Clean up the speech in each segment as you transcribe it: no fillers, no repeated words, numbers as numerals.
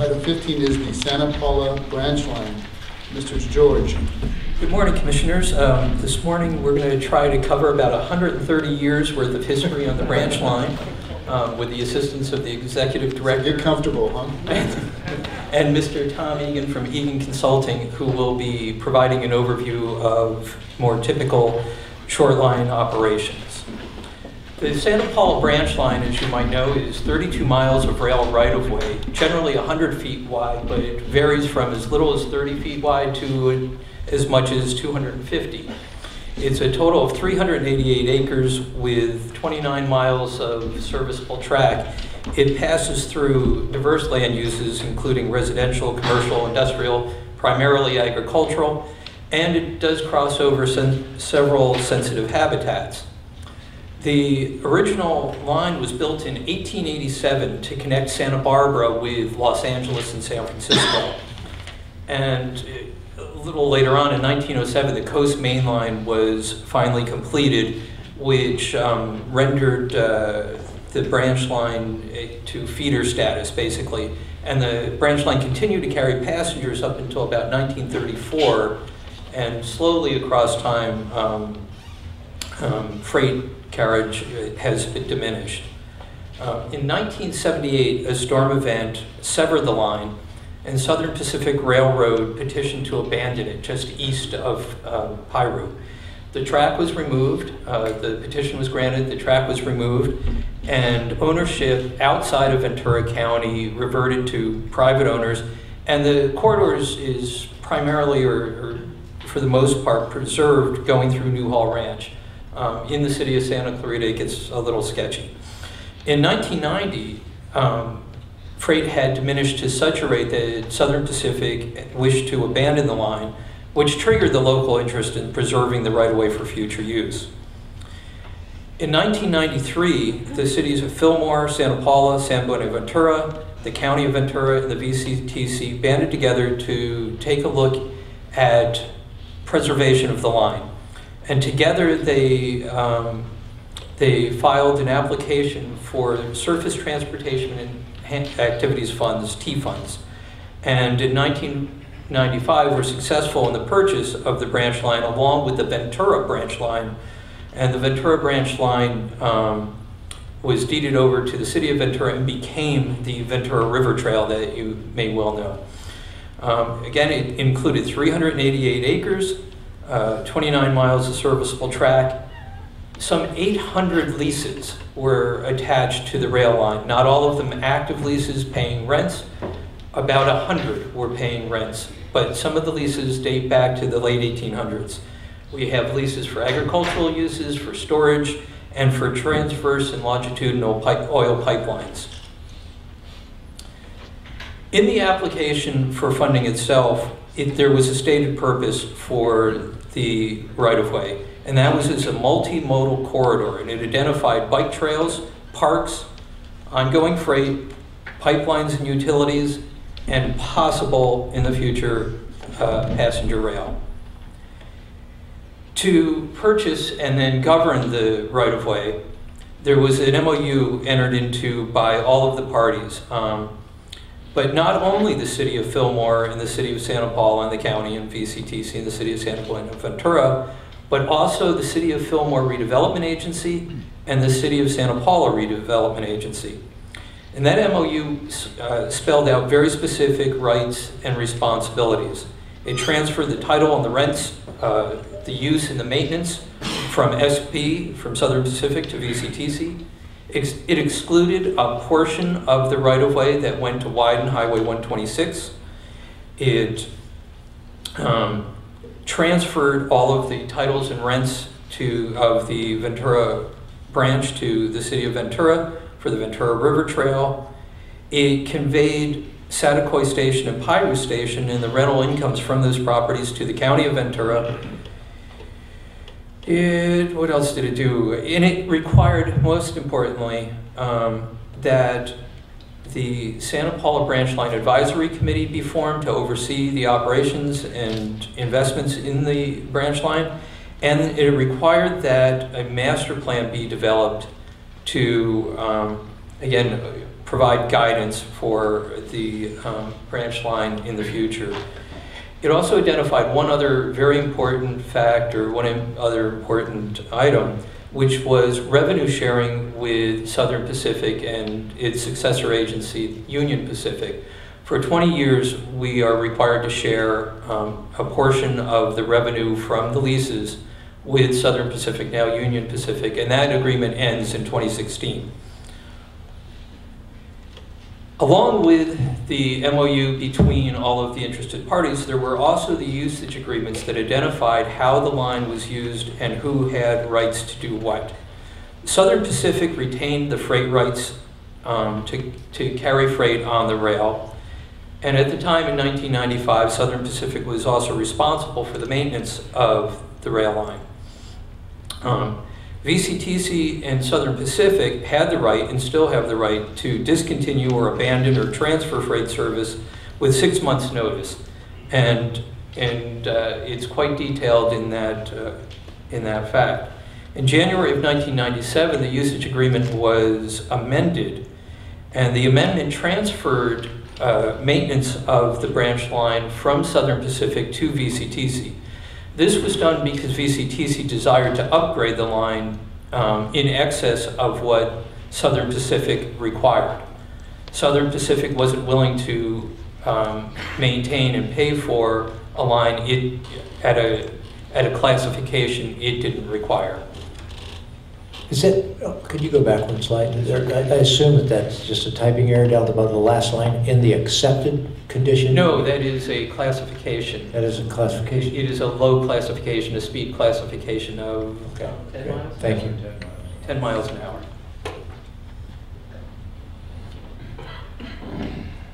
Item 15 is the Santa Paula branch line. Mr. George. Good morning, Commissioners. This morning we're going to try to cover about 130 years worth of history on the branch line with the assistance of the Executive Director. Get comfortable, huh? And Mr. Tom Egan from Egan Consulting, who will be providing an overview of more typical short line operations. The Santa Paula branch line, as you might know, is 32 miles of rail right-of-way, generally 100 feet wide, but it varies from as little as 30 feet wide to as much as 250. It's a total of 388 acres with 29 miles of serviceable track. It passes through diverse land uses, including residential, commercial, industrial, primarily agricultural, and it does cross over several sensitive habitats. The original line was built in 1887 to connect Santa Barbara with Los Angeles and San Francisco. And a little later on in 1907, the Coast Main Line was finally completed, which rendered the branch line to feeder status, basically. And the branch line continued to carry passengers up until about 1934, and slowly across time, freight carriage has been diminished. In 1978, a storm event severed the line, and Southern Pacific Railroad petitioned to abandon it just east of Piru. The track was removed, the petition was granted, the track was removed, and ownership outside of Ventura County reverted to private owners, and the corridor is primarily, or for the most part, preserved going through Newhall Ranch. In the city of Santa Clarita, it gets a little sketchy. In 1990, freight had diminished to such a rate that Southern Pacific wished to abandon the line, which triggered the local interest in preserving the right-of-way for future use. In 1993, the cities of Fillmore, Santa Paula, San Buenaventura, the County of Ventura, and the VCTC banded together to take a look at preservation of the line. And together they filed an application for Surface Transportation and Activities Funds, T-Funds. And in 1995 were successful in the purchase of the branch line along with the Ventura branch line. And the Ventura branch line was deeded over to the city of Ventura and became the Ventura River Trail that you may well know. Again, it included 388 acres, 29 miles of serviceable track. Some 800 leases were attached to the rail line. Not all of them active leases paying rents. About 100 were paying rents, but some of the leases date back to the late 1800s. We have leases for agricultural uses, for storage, and for transverse and longitudinal oil pipelines. In the application for funding itself, there was a stated purpose for the right-of-way, and that was as a multimodal corridor, and it identified bike trails, parks, ongoing freight, pipelines and utilities, and possible, in the future, passenger rail. To purchase and then govern the right-of-way, there was an MOU entered into by all of the parties. But not only the city of Fillmore and the city of Santa Paula and the county and VCTC and the city of Santa Buenaventura, but also the city of Fillmore Redevelopment Agency and the city of Santa Paula Redevelopment Agency. And that MOU spelled out very specific rights and responsibilities. It transferred the title and the rents, the use and the maintenance from SP, from Southern Pacific, to VCTC. It excluded a portion of the right-of-way that went to widen Highway 126. It transferred all of the titles and rents of the Ventura branch to the city of Ventura for the Ventura River Trail. It conveyed Satacoy Station and Piru Station and the rental incomes from those properties to the county of Ventura. What else did it do? And it required, most importantly, that the Santa Paula Branch Line Advisory Committee be formed to oversee the operations and investments in the branch line. And it required that a master plan be developed to, again, provide guidance for the branch line in the future. It also identified one other very important factor, one other important item, which was revenue sharing with Southern Pacific and its successor agency, Union Pacific. For 20 years, we are required to share a portion of the revenue from the leases with Southern Pacific, now Union Pacific, and that agreement ends in 2016. Along with the MOU between all of the interested parties, there were also the usage agreements that identified how the line was used and who had rights to do what. Southern Pacific retained the freight rights to carry freight on the rail. And at the time in 1995, Southern Pacific was also responsible for the maintenance of the rail line. VCTC and Southern Pacific had the right and still have the right to discontinue or abandon or transfer freight service with 6 months' notice. And it's quite detailed in that fact. In January of 1997, the usage agreement was amended, and the amendment transferred maintenance of the branch line from Southern Pacific to VCTC. This was done because VCTC desired to upgrade the line in excess of what Southern Pacific required. Southern Pacific wasn't willing to maintain and pay for a line at a classification it didn't require. Is it, could you go back one slide? I assume that that's just a typing error down the bottom of the last line, in the accepted condition? No, that is a classification. That is a classification? It is a low classification, a speed classification of 10 miles? Thank you. 10 miles an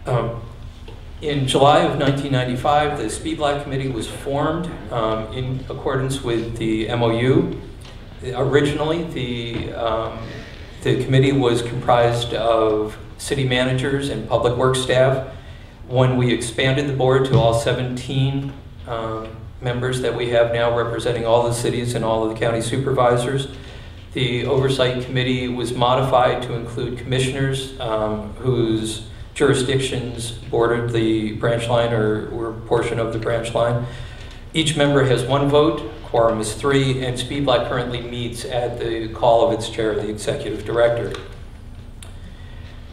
hour. In July of 1995, the Speed Black Committee was formed in accordance with the MOU. Originally, the committee was comprised of city managers and public works staff. When we expanded the board to all 17 members that we have now representing all the cities and all of the county supervisors, the oversight committee was modified to include commissioners whose jurisdictions bordered the branch line or were a portion of the branch line. Each member has 1 vote. Quorum is 3, and Speed Black currently meets at the call of its chair, the executive director.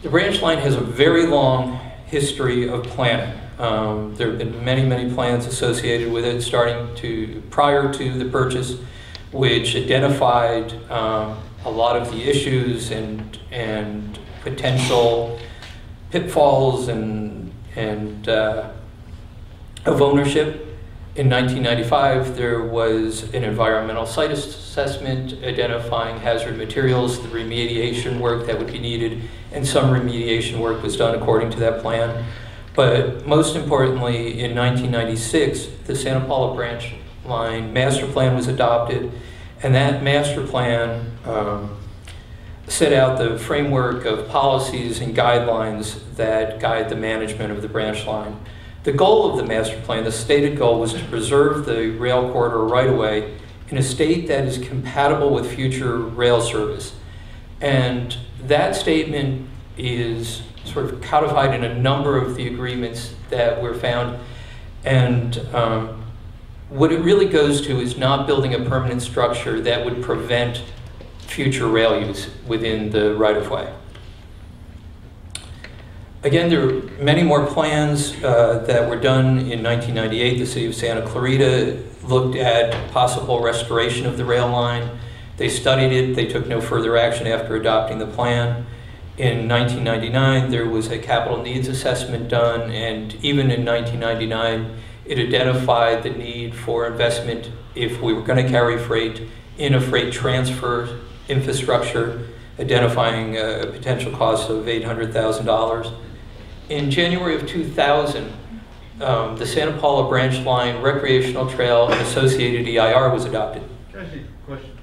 The branch line has a very long history of planning. There have been many, many plans associated with it, prior to the purchase, which identified a lot of the issues and potential pitfalls and of ownership. In 1995, there was an environmental site assessment identifying hazard materials, the remediation work that would be needed, and some remediation work was done according to that plan. But most importantly, in 1996, the Santa Paula branch line master plan was adopted, and that master plan set out the framework of policies and guidelines that guide the management of the branch line. The goal of the master plan, the stated goal, was to preserve the rail corridor right-of-way in a state that is compatible with future rail service. And that statement is sort of codified in a number of the agreements that were found. And what it really goes to is not building a permanent structure that would prevent future rail use within the right-of-way. Again, there are many more plans that were done in 1998. The city of Santa Clarita looked at possible restoration of the rail line. They studied it. They took no further action after adopting the plan. In 1999, there was a capital needs assessment done, and even in 1999, it identified the need for investment if we were going to carry freight in a freight transfer infrastructure, identifying a potential cost of $800,000. In January of 2000, the Santa Paula branch line recreational trail and associated EIR was adopted. Can I ask you a question?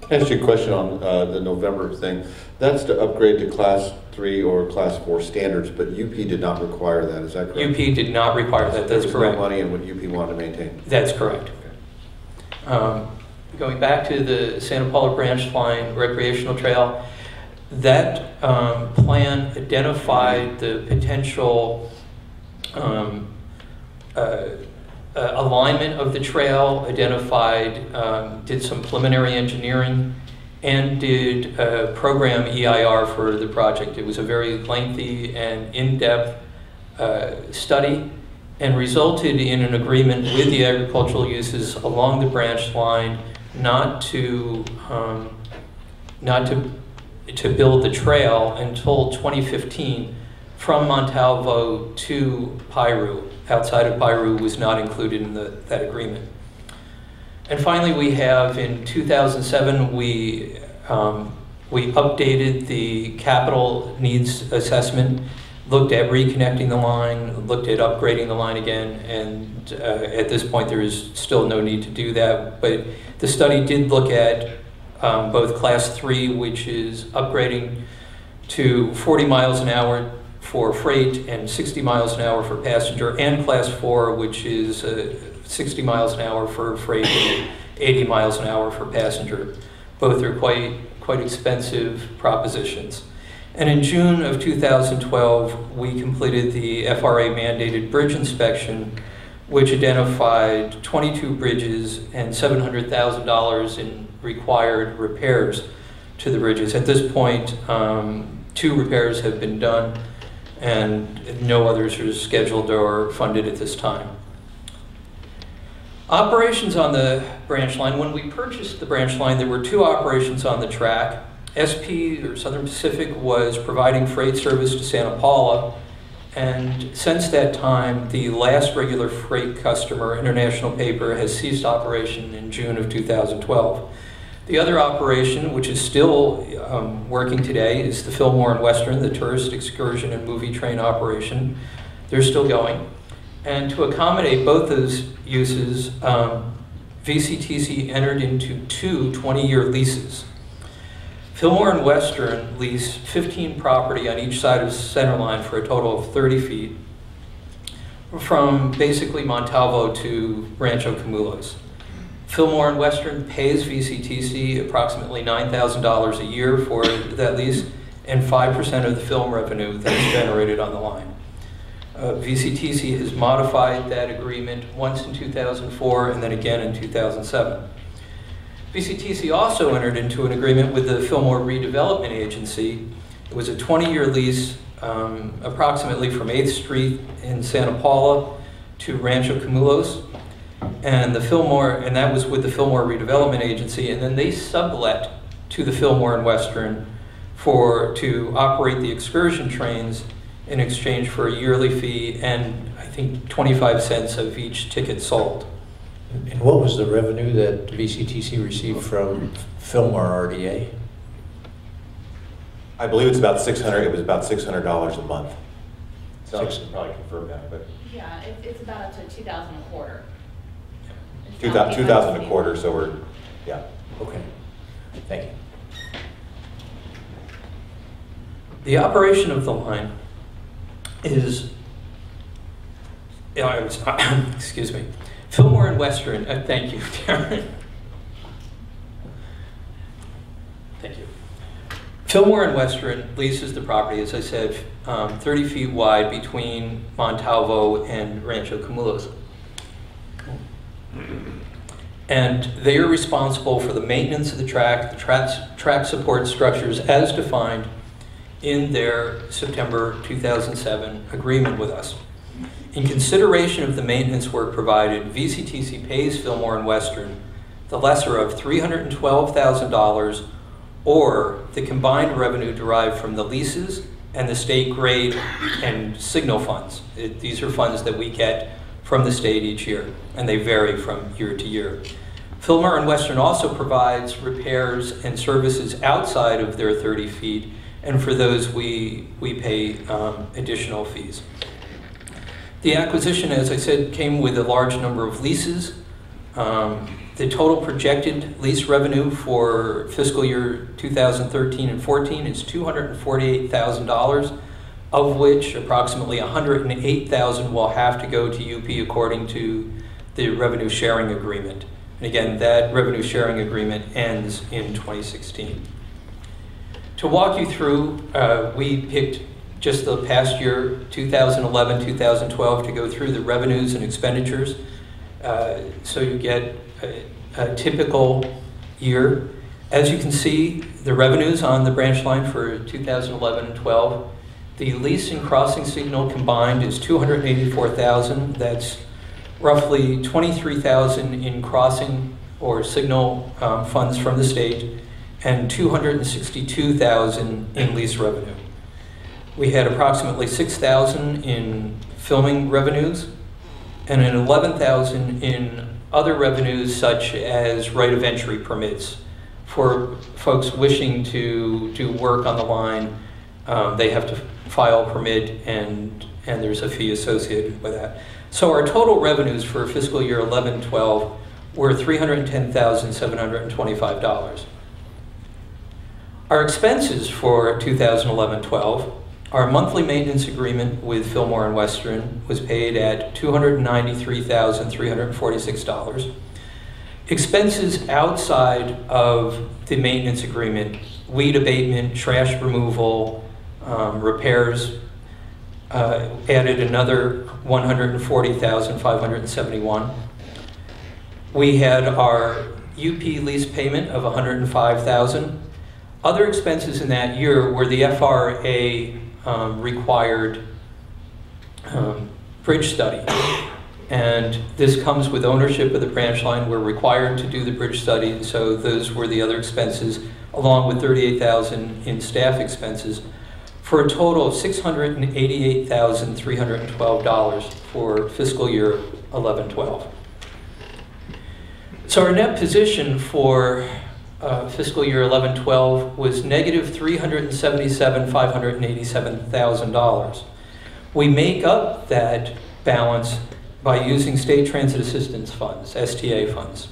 Can I ask you a question on the November thing? That's to upgrade to Class 3 or Class 4 standards, but UP did not require that, is that correct? UP did not require that, that's correct. There was no money in what UP wanted to maintain? That's correct. Okay. Going back to the Santa Paula branch line recreational trail, That plan identified the potential alignment of the trail, did some preliminary engineering, and did a program EIR for the project. It was a very lengthy and in-depth study, and resulted in an agreement with the agricultural uses along the branch line not to build the trail until 2015 from Montalvo to Piru. Outside of Piru was not included in that agreement. And finally, we have in 2007 we updated the capital needs assessment, looked at reconnecting the line, looked at upgrading the line again, and at this point there is still no need to do that. But the study did look at both Class 3, which is upgrading to 40 miles an hour for freight and 60 miles an hour for passenger, and Class 4, which is 60 miles an hour for freight and 80 miles an hour for passenger. Both are quite expensive propositions. And in June of 2012, we completed the FRA mandated bridge inspection, which identified 22 bridges and $700,000 in required repairs to the bridges. At this point, 2 repairs have been done, and no others are scheduled or funded at this time. Operations on the branch line. When we purchased the branch line, there were 2 operations on the track. SP, or Southern Pacific, was providing freight service to Santa Paula, and since that time, the last regular freight customer, International Paper, has ceased operation in June of 2012. The other operation, which is still working today, is the Fillmore and Western, the tourist excursion and movie train operation. They're still going. And to accommodate both those uses, VCTC entered into 2 20-year leases. Fillmore and Western lease 15 property on each side of the center line for a total of 30 feet from basically Montalvo to Rancho Camulos. Fillmore and Western pays VCTC approximately $9,000 a year for that lease and 5% of the film revenue that's generated on the line. VCTC has modified that agreement once in 2004 and then again in 2007. VCTC also entered into an agreement with the Fillmore Redevelopment Agency. It was a 20-year lease, approximately from 8th Street in Santa Paula to Rancho Camulos, and that was with the Fillmore Redevelopment Agency, and then they sublet to the Fillmore and Western to operate the excursion trains in exchange for a yearly fee and I think 25 cents of each ticket sold. And what was the revenue that VCTC received from Fillmore RDA? I believe it's about $600. It was about $600 a month. So I should probably confirm that, but yeah, it's about up to $2,000 a quarter. 2,000 a quarter. So we're, yeah. Okay, thank you. The operation of the line is, excuse me, Fillmore and Western, thank you, Darren. Thank you. Fillmore and Western leases the property, as I said, 30 feet wide between Montalvo and Rancho Camulos. And they are responsible for the maintenance of the track support structures as defined in their September 2007 agreement with us. In consideration of the maintenance work provided, VCTC pays Fillmore and Western the lesser of $312,000 or the combined revenue derived from the leases and the state grade and signal funds. These are funds that we get from the state each year, and they vary from year to year. Fillmore and Western also provides repairs and services outside of their 30 feet, and for those we pay additional fees. The acquisition, as I said, came with a large number of leases. The total projected lease revenue for fiscal year 2013 and 14 is $248,000, of which approximately $108,000 will have to go to UP according to the revenue sharing agreement. And again, that revenue sharing agreement ends in 2016. To walk you through, we picked just the past year, 2011, 2012, to go through the revenues and expenditures. So you get a typical year. As you can see, the revenues on the branch line for 2011 and 12, the lease and crossing signal combined is $284,000. That's roughly $23,000 in crossing or signal funds from the state, and $262,000 in lease revenue. We had approximately $6,000 in filming revenues and an $11,000 in other revenues such as right of entry permits. For folks wishing to do work on the line, they have to file a permit and there's a fee associated with that. So our total revenues for fiscal year 11-12 were $310,725. Our expenses for 2011-12, our monthly maintenance agreement with Fillmore and Western was paid at $293,346. Expenses outside of the maintenance agreement, weed abatement, trash removal, repairs, added another $140,571. We had our UP lease payment of $105,000. Other expenses in that year were the FRA required bridge study. And this comes with ownership of the branch line. We're required to do the bridge study, so those were the other expenses, along with $38,000 in staff expenses, for a total of $688,312 for fiscal year 11-12. So our net position for fiscal year 11-12 was negative $377,587,000. We make up that balance by using state transit assistance funds, STA funds.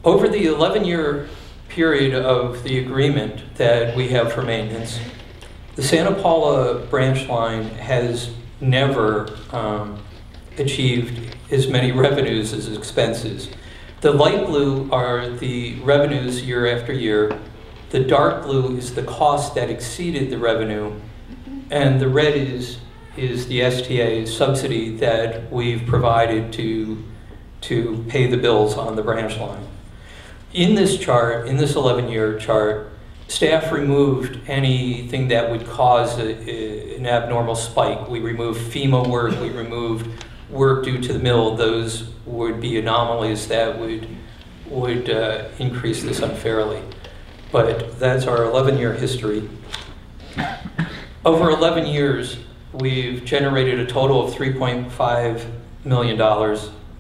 Over the 11-year period of the agreement that we have for maintenance, the Santa Paula branch line has never achieved as many revenues as expenses. The light blue are the revenues year after year. The dark blue is the cost that exceeded the revenue, and the red is the STA subsidy that we've provided to pay the bills on the branch line. In this chart, in this 11-year chart, staff removed anything that would cause an abnormal spike. We removed FEMA work, we removed work due to the mill. Those would be anomalies that would increase this unfairly. But that's our 11-year history. Over 11 years, we've generated a total of $3.5 million.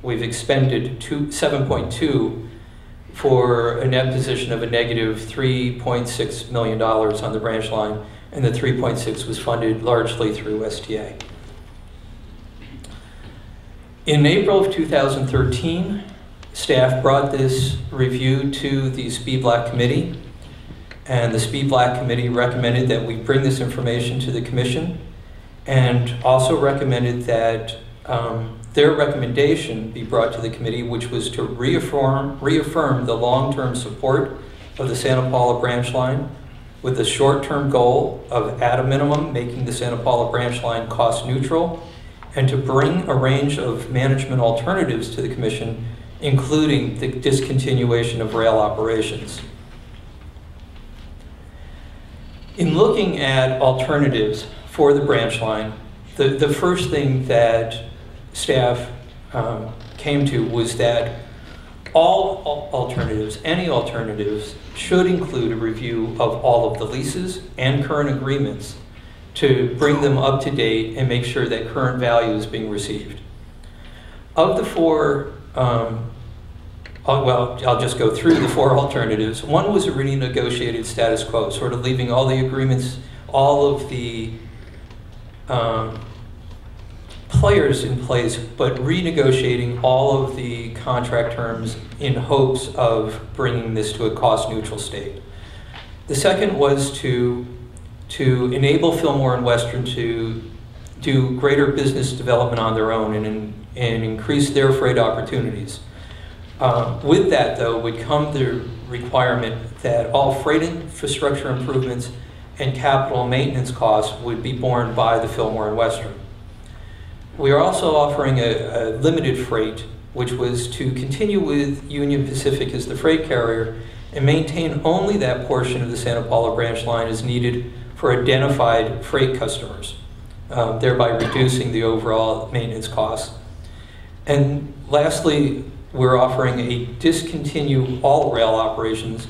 We've expended $7.2 for a net position of a negative $3.6 million on the branch line, and the 3.6 was funded largely through STA. In April of 2013, staff brought this review to the Speed Black Committee, and the Speed Black Committee recommended that we bring this information to the Commission, and also recommended that their recommendation be brought to the committee, which was to reaffirm the long-term support of the Santa Paula branch line with the short-term goal of, at a minimum, making the Santa Paula branch line cost neutral, and to bring a range of management alternatives to the Commission, including the discontinuation of rail operations. In looking at alternatives for the branch line, the first thing that staff came to was that all alternatives, any alternatives, should include a review of all of the leases and current agreements to bring them up to date and make sure that current value is being received. Of the four, I'll just go through the four alternatives. One was a renegotiated status quo, sort of leaving all the agreements, all of the players in place, but renegotiating all of the contract terms in hopes of bringing this to a cost-neutral state. The second was to enable Fillmore and Western to do greater business development on their own and increase their freight opportunities. With that, though, would come the requirement that all freight infrastructure improvements and capital maintenance costs would be borne by the Fillmore and Western. We are also offering a limited freight, which was to continue with Union Pacific as the freight carrier and maintain only that portion of the Santa Paula branch line as needed for identified freight customers, thereby reducing the overall maintenance costs. And lastly, we're offering a discontinue all rail operations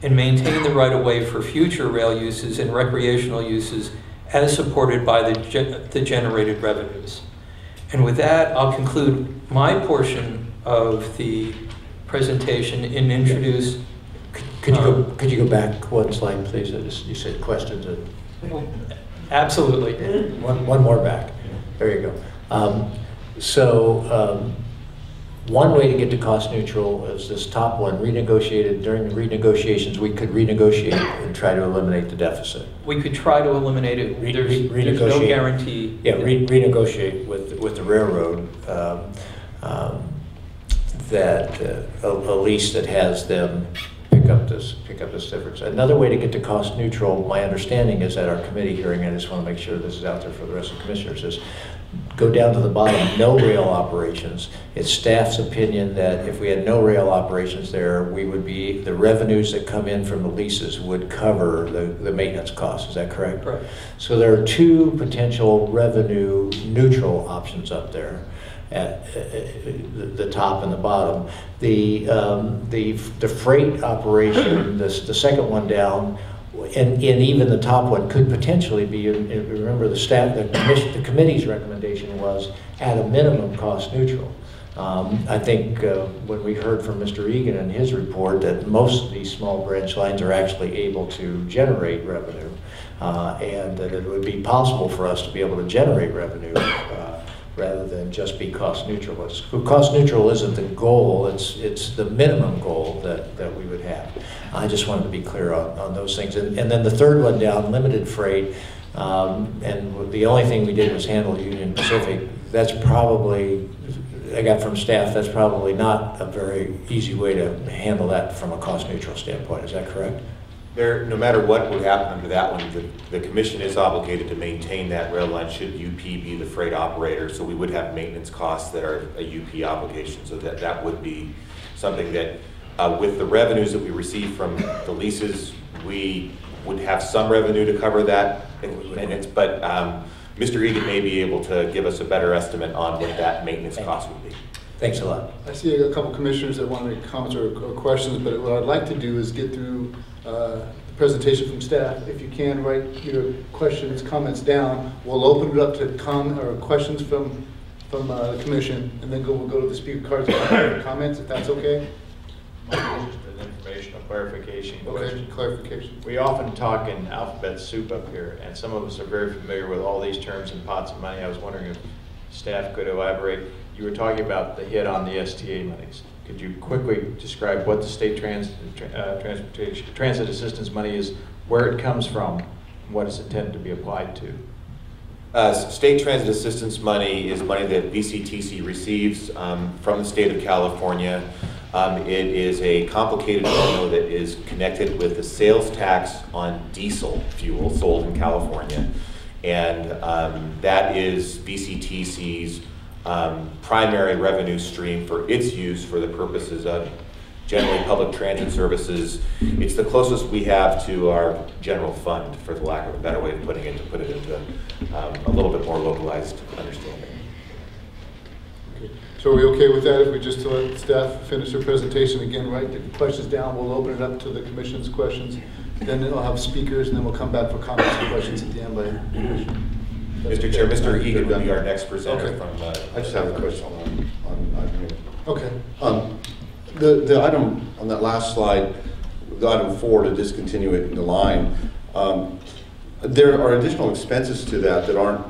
and maintain the right-of-way for future rail uses and recreational uses as supported by the generated revenues. And with that, I'll conclude my portion of the presentation and introduce. Could you go back one slide, please? You said questions. Absolutely. One more back. There you go. One way to get to cost neutral is this top one, renegotiated. During the renegotiations, we could renegotiate and try to eliminate the deficit. We could try to eliminate it. There's no guarantee. Yeah, renegotiate with the railroad that a lease that has them pick up this difference. Another way to get to cost neutral, my understanding is at our committee hearing, I just want to make sure this is out there for the rest of the commissioners, is go down to the bottom, no rail operations. It's staff's opinion that if we had no rail operations there, the revenues that come in from the leases would cover the maintenance costs. Is that correct? Correct. So there are two potential revenue neutral options up there at the top and the bottom. The freight operation, the second one down, and even the top one could potentially be, remember the committee's recommendation was at a minimum cost neutral. I think when we heard from Mr. Egan in his report that most of these small branch lines are actually able to generate revenue, and that it would be possible for us to be able to generate revenue rather than just be cost neutral. Cost neutral isn't the goal, it's the minimum goal that we would have. I just wanted to be clear on those things. And then the third one down, limited freight, and the only thing we did was handle Union Pacific. That's probably, I got from staff, that's probably not a very easy way to handle that from a cost neutral standpoint. Is that correct? No matter what would happen under that one, the commission is obligated to maintain that rail line should UP be the freight operator. So we would have maintenance costs that are a UP obligation. So that would be something that with the revenues that we receive from the leases, we would have some revenue to cover that maintenance. But Mr. Egan may be able to give us a better estimate on what that maintenance cost would be. Thanks a lot. I see a couple commissioners that want to make comments or questions, but what I'd like to do is get through the presentation from staff. If you can, write your questions, comments down. We'll open it up to questions from the commission, and then we'll go to the speaker cards for comments, if that's okay. Just an informational clarification question. Okay, clarification. We often talk in alphabet soup up here, and some of us are very familiar with all these terms and pots of money. I was wondering if staff could elaborate. You were talking about the hit on the STA monies. Could you quickly describe what the state transit assistance money is, where it comes from, and what it's intended to be applied to? State transit assistance money is money that VCTC receives from the state of California. It is a complicated formula that is connected with the sales tax on diesel fuel sold in California. And that is VCTC's primary revenue stream for its use for the purposes of generally public transit services. It's the closest we have to our general fund, for the lack of a better way of putting it, to put it into a little bit more localized understanding. Okay. So are we okay with that if we just let staff finish their presentation again, write the questions down, we'll open it up to the commission's questions, then it'll have speakers, and then we'll come back for comments and questions at the end by the commission. Mr. Chair, Mr. Egan will be our next presenter. Okay. From. I just have a question on here. Okay. The item on that last slide, the item 4, to discontinue it in the line, there are additional expenses to that aren't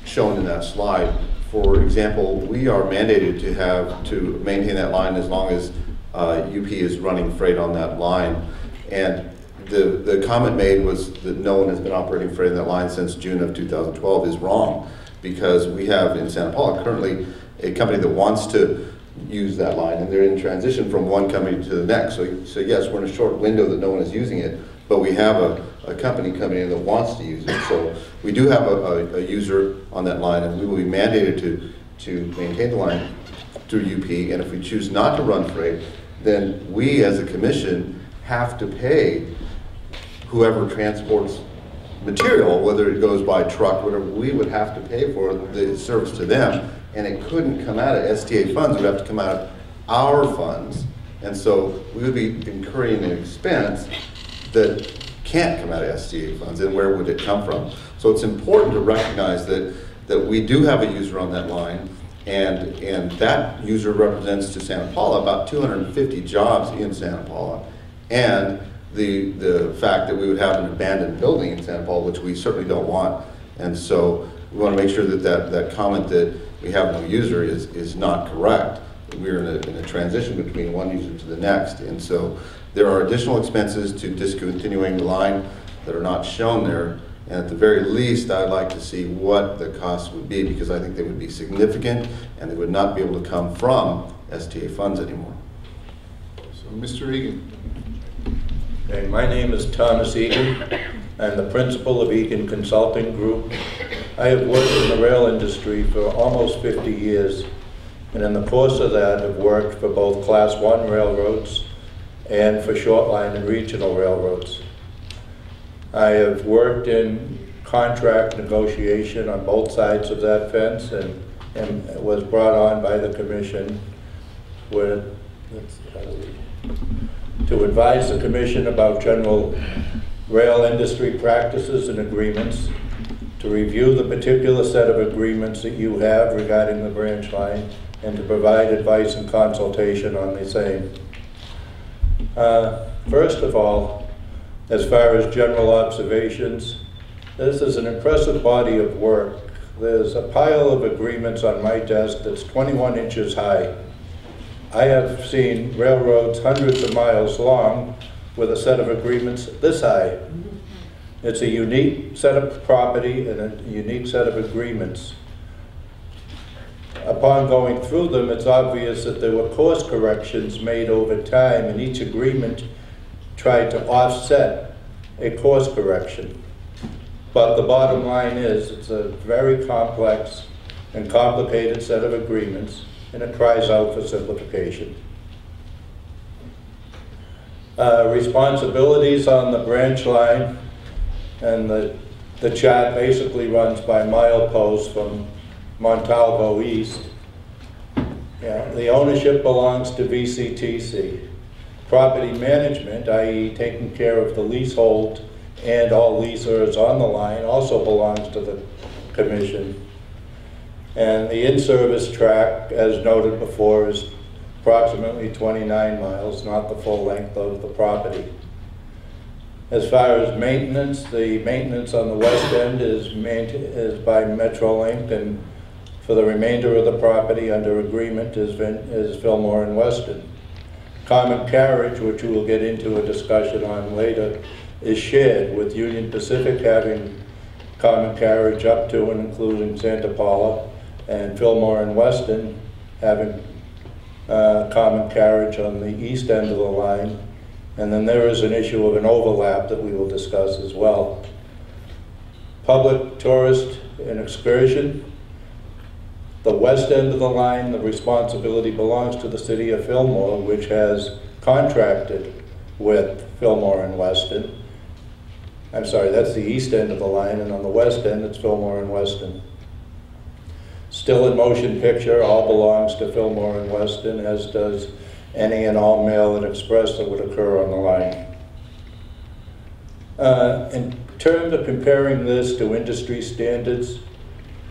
shown in that slide. For example, we are mandated to maintain that line as long as UP is running freight on that line. And the comment made was that no one has been operating freight on that line since June of 2012 is wrong, because we have in Santa Paula currently a company that wants to use that line, and they're in transition from one company to the next. So yes, we're in a short window that no one is using it, but we have a company coming in that wants to use it. So we do have a user on that line, and we will be mandated to maintain the line through UP, and if we choose not to run freight, then we as a commission have to pay whoever transports material, whether it goes by truck, whatever, we would have to pay for the service to them, and it couldn't come out of STA funds, it would have to come out of our funds, and so we would be incurring an expense that can't come out of STA funds, and where would it come from? So it's important to recognize that we do have a user on that line, and that user represents to Santa Paula about 250 jobs in Santa Paula, and the fact that we would have an abandoned building in Santa Paula, which we certainly don't want. And so we want to make sure that comment that we have no user is not correct. We're in a transition between one user to the next. And so there are additional expenses to discontinuing the line that are not shown there. And at the very least, I'd like to see what the costs would be, because I think they would be significant and they would not be able to come from STA funds anymore. So Mr. Egan. Okay, my name is Thomas Egan. I'm the principal of Egan Consulting Group. I have worked in the rail industry for almost 50 years, and in the course of that have worked for both Class 1 railroads and for short line and regional railroads. I have worked in contract negotiation on both sides of that fence, and was brought on by the commission to advise the commission about general rail industry practices and agreements, to review the particular set of agreements that you have regarding the branch line, and to provide advice and consultation on the same. First of all, as far as general observations, this is an impressive body of work. There's a pile of agreements on my desk that's 21 inches high. I have seen railroads hundreds of miles long with a set of agreements this high. It's a unique set of property and a unique set of agreements. Upon going through them, it's obvious that there were course corrections made over time, and each agreement tried to offset a course correction. But the bottom line is, it's a very complex and complicated set of agreements, and it cries out for simplification. Responsibilities on the branch line, and the chart basically runs by mileposts from Montalvo East. Yeah, the ownership belongs to VCTC. Property management, i.e. taking care of the leasehold and all leasers on the line, also belongs to the commission. And the in-service track, as noted before, is approximately 29 miles, not the full length of the property. As far as maintenance, the maintenance on the west end is by Metrolink, and for the remainder of the property under agreement is Fillmore and Weston. Common carriage, which we will get into a discussion on later, is shared, with Union Pacific having common carriage up to and including Santa Paula, and Fillmore and Weston having common carriage on the east end of the line. And then there is an issue of an overlap that we will discuss as well. Public, tourist, and excursion. The west end of the line, the responsibility belongs to the city of Fillmore, which has contracted with Fillmore and Weston. I'm sorry, that's the east end of the line, and on the west end, it's Fillmore and Weston. Still in motion picture all belongs to Fillmore and Weston, as does any and all mail and express that would occur on the line. In terms of comparing this to industry standards,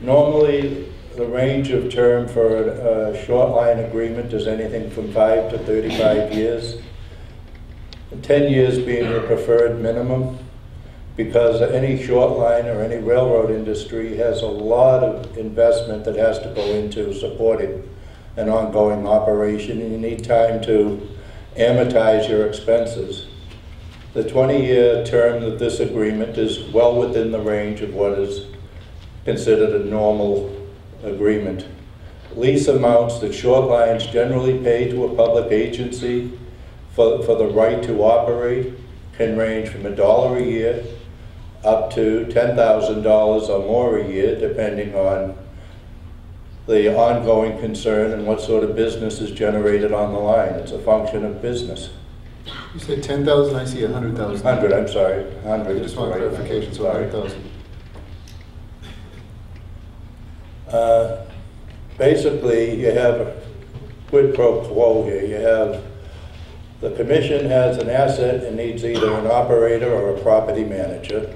normally the range of term for a short line agreement is anything from 5 to 35 years. 10 years being the preferred minimum, because any short line or any railroad industry has a lot of investment that has to go into supporting an ongoing operation, and you need time to amortize your expenses. The 20-year term of this agreement is well within the range of what is considered a normal agreement. Lease amounts that short lines generally pay to a public agency for the right to operate can range from $1 a year up to $10,000 or more a year, depending on the ongoing concern and what sort of business is generated on the line. It's a function of business. You said 10,000, I see 100,000. 100, I'm sorry, 100 I is just the want right number. clarification, so Sorry. 100,000. Basically, you have a quid pro quo here. You have the commission has an asset and needs either an operator or a property manager.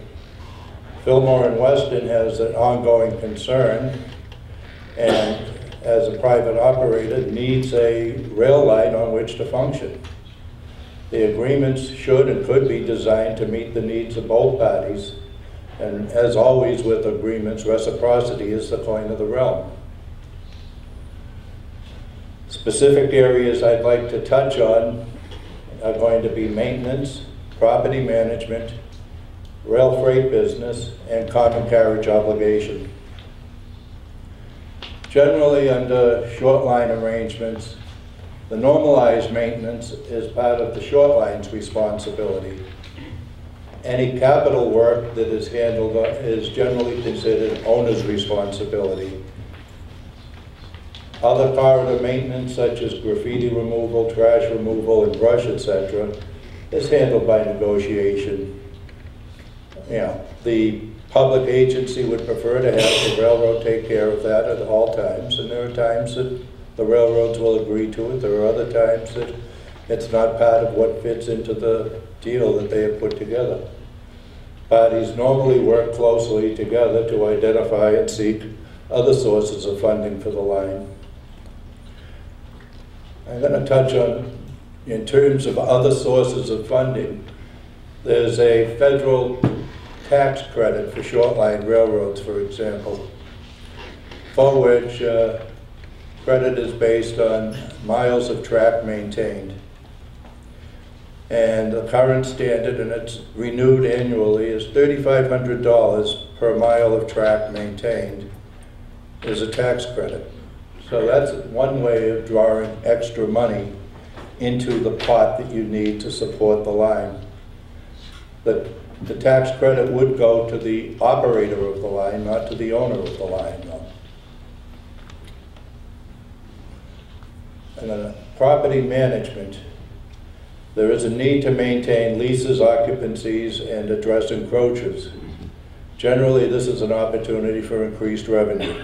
Fillmore and Weston has an ongoing concern, and as a private operator needs a rail line on which to function. The agreements should and could be designed to meet the needs of both parties, and as always with agreements, reciprocity is the coin of the realm. Specific areas I'd like to touch on are going to be maintenance, property management, rail freight business, and common carriage obligation. Generally, under short line arrangements, the normalized maintenance is part of the short line's responsibility. Any capital work that is handled is generally considered owner's responsibility. Other corridor maintenance, such as graffiti removal, trash removal, and brush, etc., is handled by negotiation. You know, the public agency would prefer to have the railroad take care of that at all times, and there are times that the railroads will agree to it. There are other times that it's not part of what fits into the deal that they have put together. Parties normally work closely together to identify and seek other sources of funding for the line. I'm going to touch on, in terms of other sources of funding, there's a federal tax credit for short line railroads, for example, for which credit is based on miles of track maintained. And the current standard, and it's renewed annually, is $3,500 per mile of track maintained is a tax credit. So that's one way of drawing extra money into the pot that you need to support the line. The tax credit would go to the operator of the line, not to the owner of the line, though. And then property management. There is a need to maintain leases, occupancies, and address encroaches. Generally, this is an opportunity for increased revenue.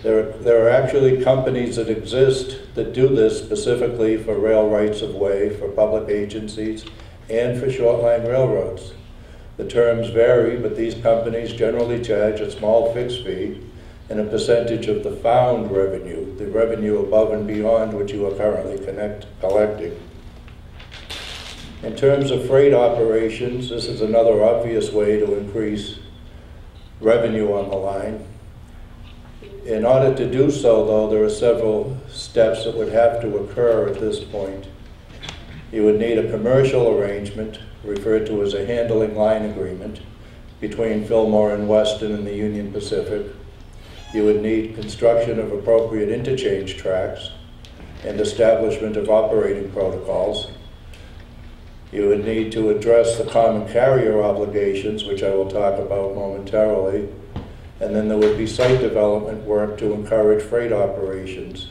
There are actually companies that exist that do this specifically for rail rights of way, for public agencies, and for short line railroads. The terms vary, but these companies generally charge a small fixed fee and a percentage of the found revenue, the revenue above and beyond what you are currently collecting. In terms of freight operations, this is another obvious way to increase revenue on the line. In order to do so, though, there are several steps that would have to occur at this point. You would need a commercial arrangement, referred to as a handling line agreement, between Fillmore and Weston and the Union Pacific. You would need construction of appropriate interchange tracks and establishment of operating protocols. You would need to address the common carrier obligations, which I will talk about momentarily. And then there would be site development work to encourage freight operations.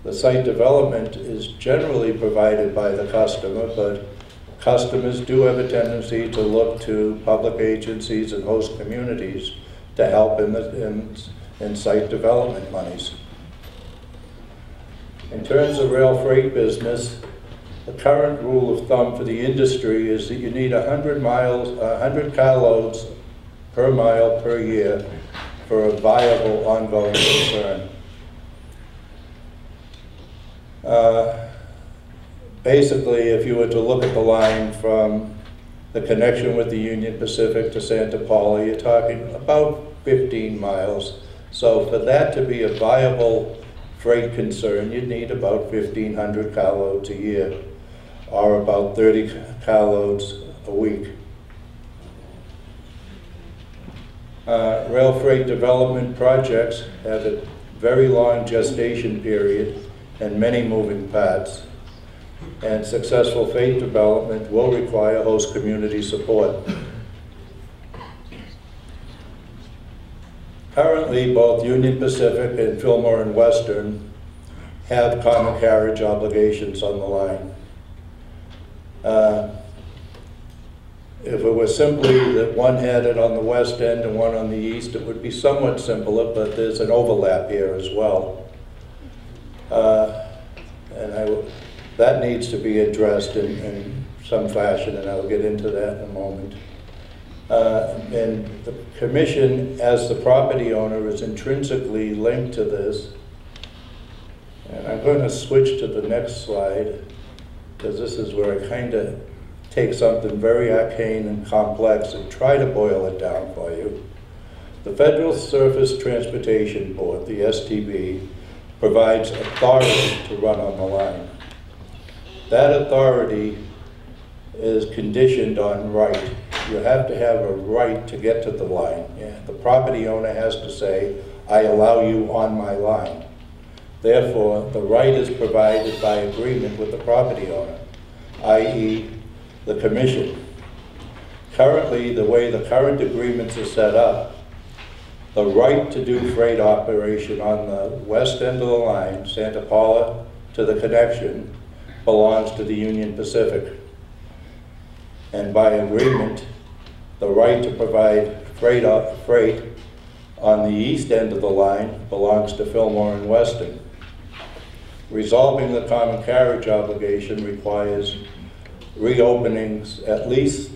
The site development is generally provided by the customer, but customers do have a tendency to look to public agencies and host communities to help in site development monies. In terms of rail freight business, the current rule of thumb for the industry is that you need 100 carloads per mile per year for a viable ongoing concern. Basically, if you were to look at the line from the connection with the Union Pacific to Santa Paula, you're talking about 15 miles. So for that to be a viable freight concern, you'd need about 1,500 carloads a year, or about 30 carloads a week. Rail freight development projects have a very long gestation period and many moving parts, and successful freight development will require host community support. Currently, both Union Pacific and Fillmore and Western have common carriage obligations on the line. If it was simply that one had it on the west end and one on the east, it would be somewhat simpler, but there's an overlap here as well. That needs to be addressed in some fashion, and I'll get into that in a moment. And the commission, as the property owner, is intrinsically linked to this. And I'm going to switch to the next slide, because this is where I kind of take something very arcane and complex and try to boil it down for you. The Federal Surface Transportation Board, the STB, provides authority to run on the line. That authority is conditioned on right. You have to have a right to get to the line. Yeah, the property owner has to say, I allow you on my line. Therefore, the right is provided by agreement with the property owner, i.e., the commission. Currently, the way the current agreements are set up, the right to do freight operation on the west end of the line, Santa Paula to the connection, belongs to the Union Pacific. And by agreement, the right to provide freight on the east end of the line belongs to Fillmore and Western. Resolving the common carriage obligation requires reopenings, at least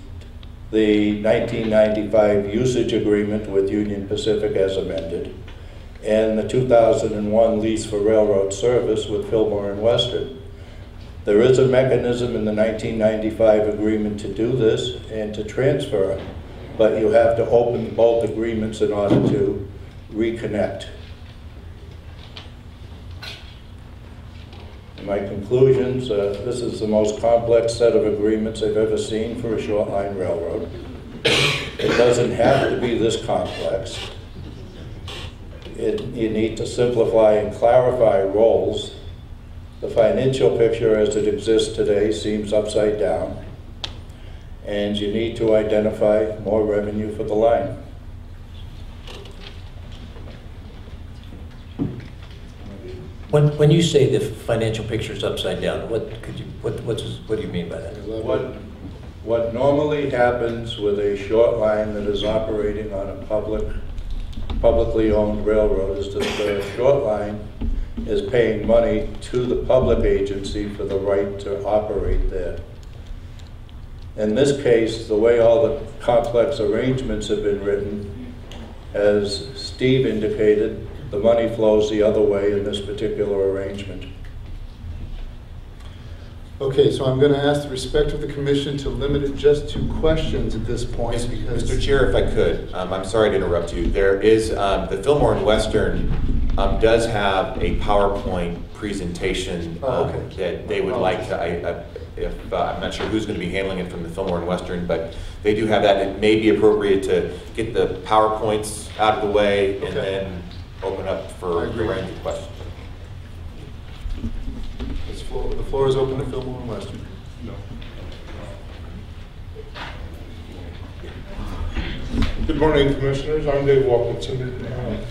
the 1995 usage agreement with Union Pacific as amended, and the 2001 lease for railroad service with Fillmore and Western. There is a mechanism in the 1995 agreement to do this and to transfer, but you have to open both agreements in order to reconnect. In my conclusions, this is the most complex set of agreements I've ever seen for a short line railroad. It doesn't have to be this complex. You need to simplify and clarify roles. The financial picture as it exists today seems upside down, and you need to identify more revenue for the line. When you say the financial picture is upside down, what do you mean by that? What normally happens with a short line that is operating on a publicly owned railroad is that the short line is paying money to the public agency for the right to operate there. In this case, the way all the complex arrangements have been written, as Steve indicated, the money flows the other way in this particular arrangement. Okay, so I'm going to ask the respect of the commission to limit it just to questions at this point. Because Mr. Chair, if I could, I'm sorry to interrupt you. There is, the Fillmore and Western does have a PowerPoint presentation that they would like to, I'm not sure who's going to be handling it from the Fillmore and Western, but they do have that. It may be appropriate to get the PowerPoints out of the way and then open up for a range of questions. The floor is open to Fillmore and Western. No. Good morning, Commissioners. I'm Dave Wilkinson,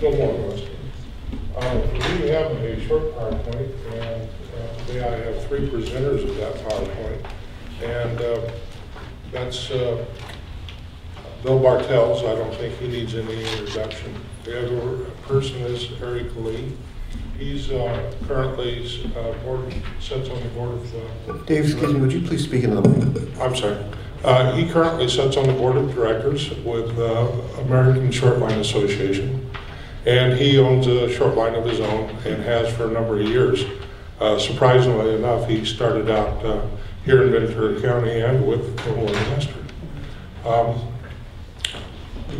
Fillmore and Western. We have a short PowerPoint, and I have three presenters of that PowerPoint. And that's Bill Bartels. I don't think he needs any introduction. The other person is Eric Lee. He's currently sits on the board of... Dave, excuse me, would you please speak into the mic? I'm sorry. He currently sits on the board of directors with American Short Line Association. And he owns a short line of his own and has for a number of years. Surprisingly enough, he started out here in Ventura County and with Fillmore and Western.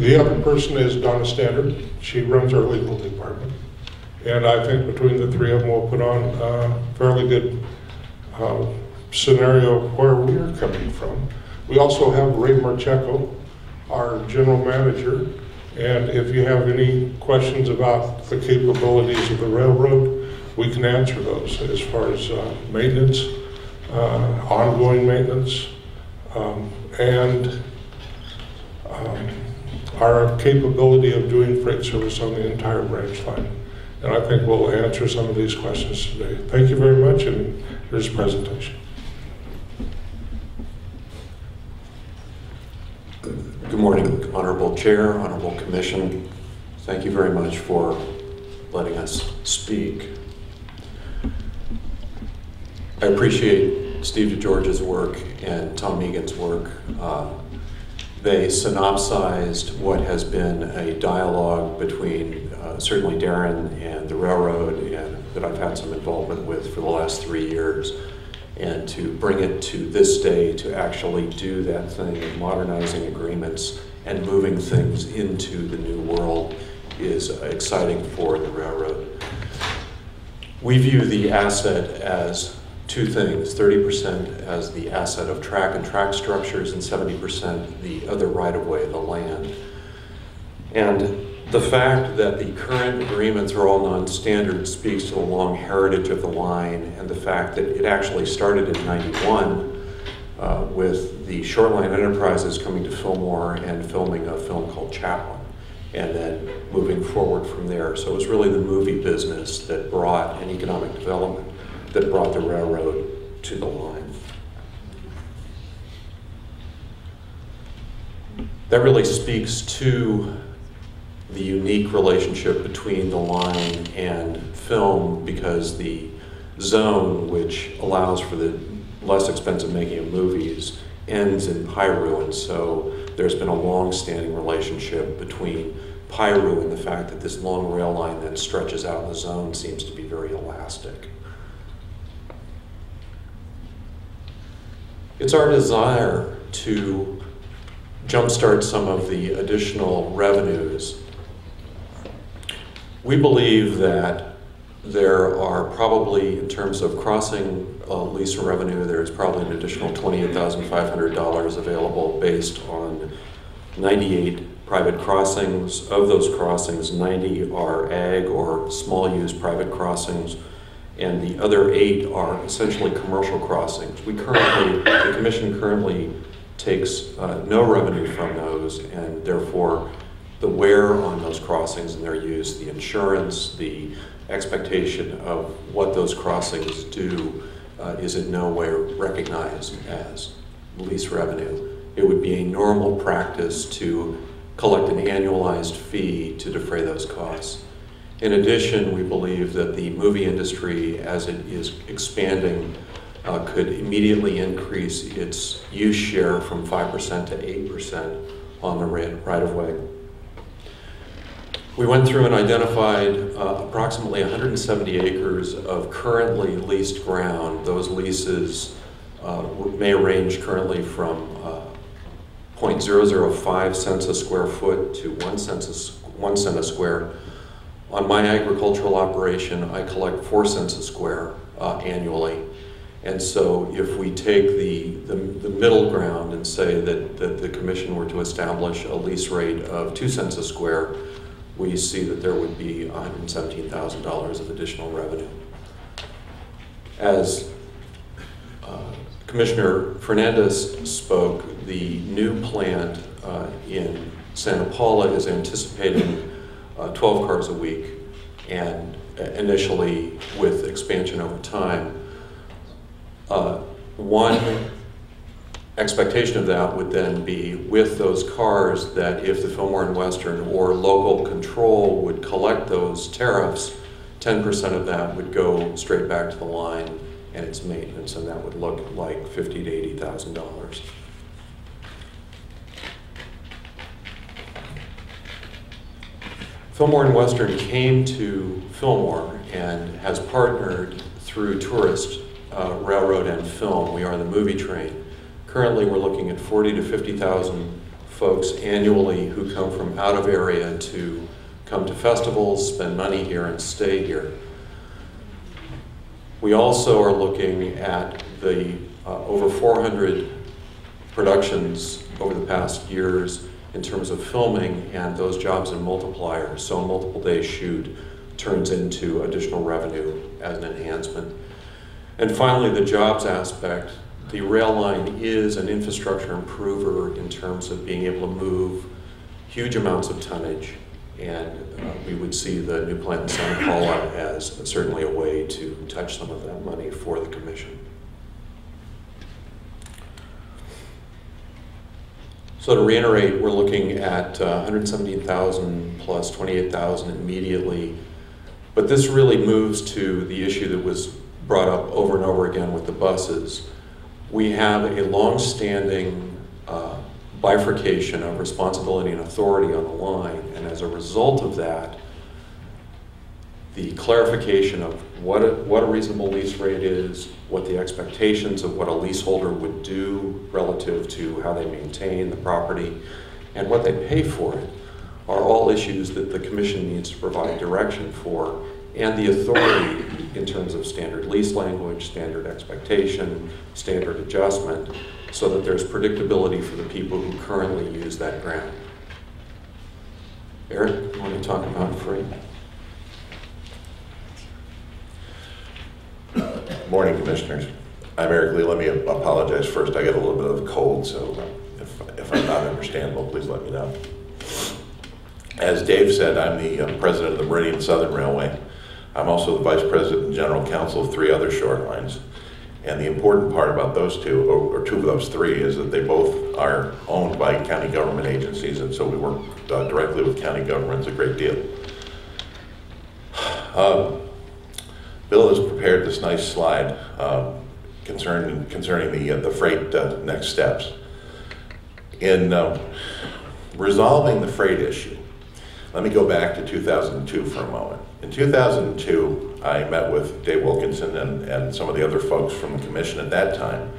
The other person is Donna Standard. She runs our legal department. And I think between the three of them, we'll put on a fairly good scenario where we're coming from. We also have Ray Marcheco, our general manager, And if you have any questions about the capabilities of the railroad, we can answer those as far as maintenance, ongoing maintenance, and our capability of doing freight service on the entire branch line. And I think we'll answer some of these questions today. Thank you very much, and here's the presentation. Good morning, Honorable Chair, Honorable Commission. Thank you very much for letting us speak. I appreciate Steve DeGeorge's work and Tom Egan's work. They synopsized what has been a dialogue between certainly Darren and the railroad, and that I've had some involvement with for the last 3 years. And to bring it to this day to actually do that thing of modernizing agreements and moving things into the new world is exciting for the railroad. We view the asset as two things: 30% as the asset of track and track structures, and 70% the other right-of-way, the land. And the fact that the current agreements are all non-standard speaks to the long heritage of the line, and the fact that it actually started in '91 with the Shoreline Enterprises coming to Fillmore and filming a film called Chaplin, and then moving forward from there. So it was really the movie business that brought an economic development that brought the railroad to the line. That really speaks to the unique relationship between the line and film, because the zone, which allows for the less expensive making of movies, ends in Piru, and so there's been a long-standing relationship between Piru and the fact that this long rail line that stretches out in the zone seems to be very elastic. It's our desire to jumpstart some of the additional revenues. We believe that there are probably, in terms of crossing lease revenue, there's probably an additional $28,500 available based on 98 private crossings. Of those crossings, 90 are ag or small use private crossings, and the other 8 are essentially commercial crossings. The commission currently takes no revenue from those, and therefore the wear on those crossings and their use, the insurance, the expectation of what those crossings do is in no way recognized as lease revenue. It would be a normal practice to collect an annualized fee to defray those costs. In addition, we believe that the movie industry, as it is expanding, could immediately increase its use share from 5% to 8% on the right-of-way. We went through and identified approximately 170 acres of currently leased ground. Those leases may range currently from 0.005 cents a square foot to 1 cent a square. On my agricultural operation, I collect 4 cents a square annually. And so if we take the middle ground and say that the commission were to establish a lease rate of 2 cents a square, we see that there would be $117,000 of additional revenue. As Commissioner Fernandez spoke, the new plant in Santa Paula is anticipating 12 cars a week, and initially with expansion over time. One expectation of that would then be, with those cars, that if the Fillmore and Western or local control would collect those tariffs, 10% of that would go straight back to the line and its maintenance, and that would look like $50,000 to $80,000. Fillmore and Western came to Fillmore and has partnered through Tourist Railroad and Film. We are the movie train. Currently, we're looking at 40 to 50,000 folks annually who come from out of area to come to festivals, spend money here, and stay here. We also are looking at the over 400 productions over the past years in terms of filming and those jobs in multiplier. So a multiple day shoot turns into additional revenue as an enhancement. And finally, the jobs aspect. The rail line is an infrastructure improver in terms of being able to move huge amounts of tonnage, and we would see the new plant in Santa Paula as certainly a way to touch some of that money for the commission. So to reiterate, we're looking at 117,000 plus 28,000 immediately, but this really moves to the issue that was brought up over and over again with the buses. We have a long-standing bifurcation of responsibility and authority on the line, and as a result of that, the clarification of what a reasonable lease rate is, what the expectations of what a leaseholder would do relative to how they maintain the property, and what they pay for it are all issues that the commission needs to provide direction for, and the authority in terms of standard lease language, standard expectation, standard adjustment, so that there's predictability for the people who currently use that ground. Eric, you want to talk about freight? Morning, Commissioners. I'm Eric Lee. Let me apologize first. I got a little bit of a cold, so if I'm not understandable, please let me know. As Dave said, I'm the president of the Meridian Southern Railway. I'm also the vice president and general counsel of 3 other short lines. And the important part about those two, or 2 of those 3, is that they both are owned by county government agencies, and so we work directly with county governments a great deal. Bill has prepared this nice slide concerning the freight next steps. In resolving the freight issue, let me go back to 2002 for a moment. In 2002, I met with Dave Wilkinson and some of the other folks from the commission at that time,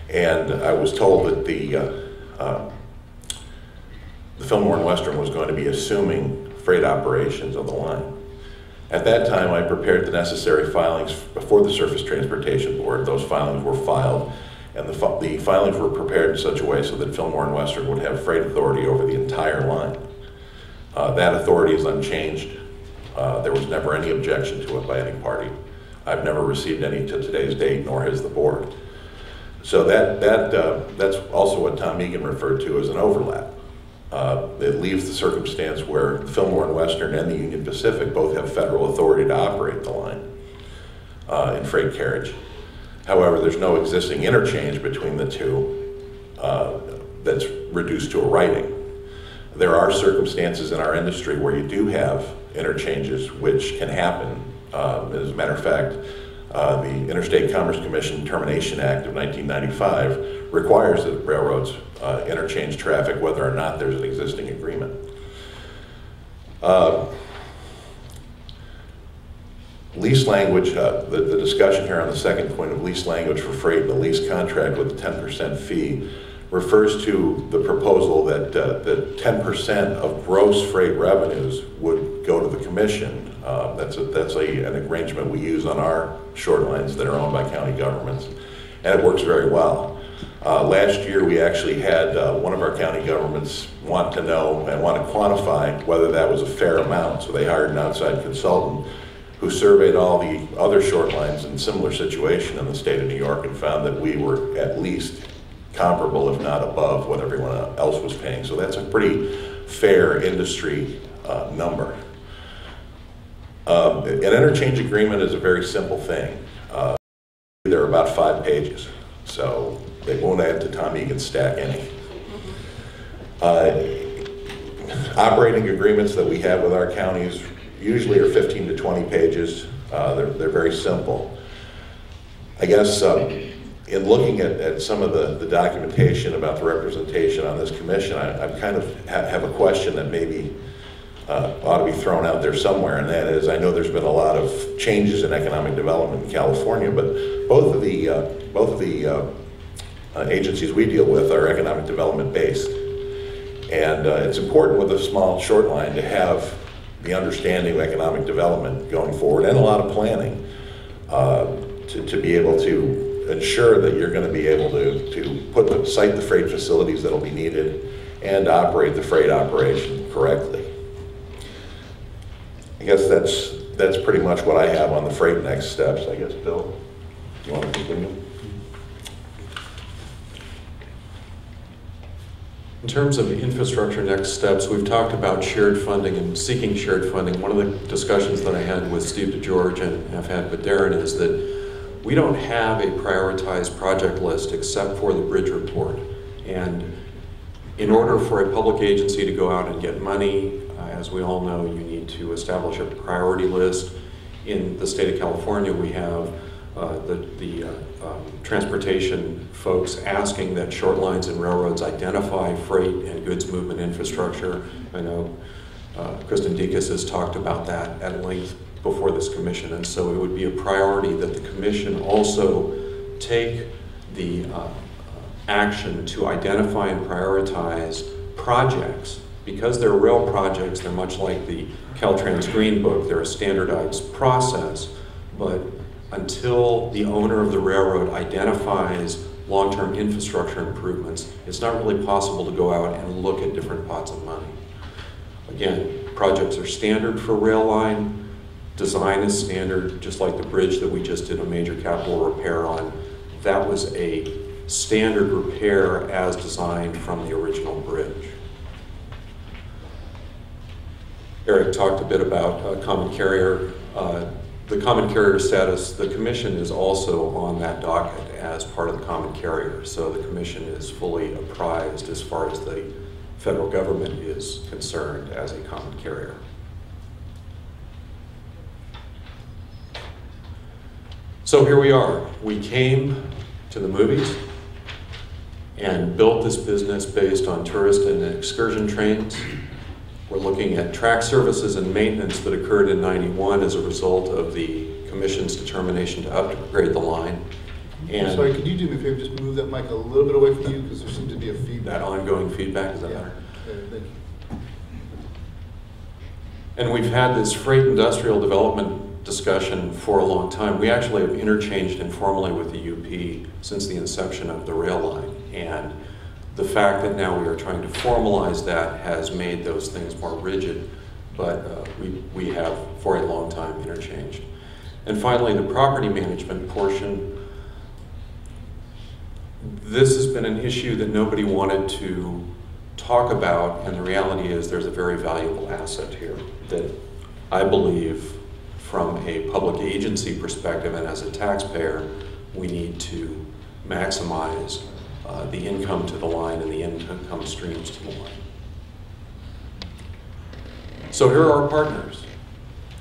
and I was told that the Fillmore and Western was going to be assuming freight operations on the line. At that time, I prepared the necessary filings before the Surface Transportation Board. Those filings were filed, and the filings were prepared in such a way so that Fillmore and Western would have freight authority over the entire line. That authority is unchanged. There was never any objection to it by any party. I've never received any to today's date, nor has the board. So that's also what Tom Egan referred to as an overlap. It leaves the circumstance where Fillmore and Western and the Union Pacific both have federal authority to operate the line in freight carriage. However, there's no existing interchange between the two that's reduced to a writing. There are circumstances in our industry where you do have interchanges which can happen. As a matter of fact, the Interstate Commerce Commission Termination Act of 1995 requires that railroads interchange traffic whether or not there's an existing agreement. Lease language, the discussion here on the second point of lease language for freight and the lease contract with the 10% fee refers to the proposal that 10% of gross freight revenues would go to the commission. That's an arrangement we use on our short lines that are owned by county governments, and it works very well. Last year we actually had one of our county governments want to know and want to quantify whether that was a fair amount, so they hired an outside consultant who surveyed all the other short lines in similar situation in the state of New York and found that we were at least comparable, if not above, what everyone else was paying. So that's a pretty fair industry number. An interchange agreement is a very simple thing. They're about 5 pages, so they won't add to Tom Egan's stack any. Operating agreements that we have with our counties usually are 15 to 20 pages. They're very simple. I guess in looking at some of the documentation about the representation on this commission, I kind of have a question that maybe ought to be thrown out there somewhere, and that is, I know there's been a lot of changes in economic development in California, but both of the agencies we deal with are economic development based. And it's important with a small short line to have the understanding of economic development going forward and a lot of planning to be able to ensure that you're going to be able to site the freight facilities that will be needed and operate the freight operation correctly. I guess that's pretty much what I have on the freight next steps. I guess, Bill, you want to continue? In terms of infrastructure next steps, we've talked about shared funding and seeking shared funding. One of the discussions that I had with Steve DeGeorge and have had with Darren is that we don't have a prioritized project list except for the bridge report. And in order for a public agency to go out and get money, as we all know, you need to establish a priority list. In the state of California, we have the transportation folks asking that short lines and railroads identify freight and goods movement infrastructure. I know Kristen Dekas has talked about that at length before this commission, and so it would be a priority that the commission also take the action to identify and prioritize projects. Because they're rail projects, they're much like the Caltrans Green Book, they're a standardized process, but until the owner of the railroad identifies long-term infrastructure improvements, it's not really possible to go out and look at different pots of money. Again, projects are standard for rail line, design is standard, just like the bridge that we just did a major capital repair on. That was a standard repair as designed from the original bridge. Eric talked a bit about common carrier. The common carrier status, the commission is also on that docket as part of the common carrier. So the commission is fully apprised as far as the federal government is concerned as a common carrier. So here we are. We came to the movies and built this business based on tourist and excursion trains. We're looking at track services and maintenance that occurred in '91 as a result of the commission's determination to upgrade the line. And sorry, could you do me a favor, just move that mic a little bit away from you, because there seems to be a feedback. that ongoing feedback, is that Yeah. better? Thank you. And we've had this freight industrial development discussion for a long time. We actually have interchanged informally with the UP since the inception of the rail line. And the fact that now we are trying to formalize that has made those things more rigid, but we have for a long time interchanged. And finally, the property management portion. This has been an issue that nobody wanted to talk about, and the reality is there's a very valuable asset here that I believe from a public agency perspective and as a taxpayer, we need to maximize the income to the line and the income streams to the line. So here are our partners,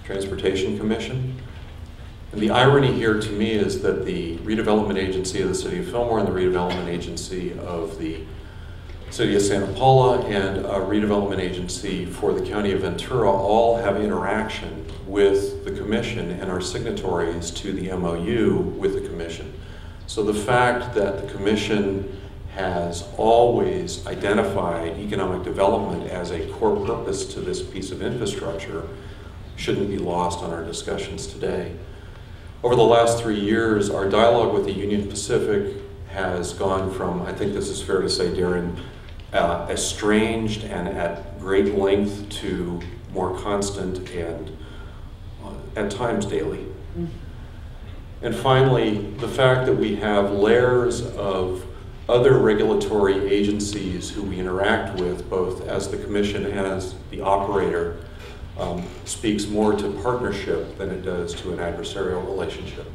Transportation Commission. And the irony here to me is that the redevelopment agency of the city of Fillmore and the redevelopment agency of the city of Santa Paula and a redevelopment agency for the county of Ventura all have interaction with the commission and are signatories to the MOU with the commission. So the fact that the commission has always identified economic development as a core purpose to this piece of infrastructure shouldn't be lost on our discussions today. Over the last 3 years, our dialogue with the Union Pacific has gone from, I think this is fair to say, Darren, estranged and at great length to more constant and at times daily. And finally, the fact that we have layers of other regulatory agencies who we interact with, both as the commission and as the operator, speaks more to partnership than it does to an adversarial relationship.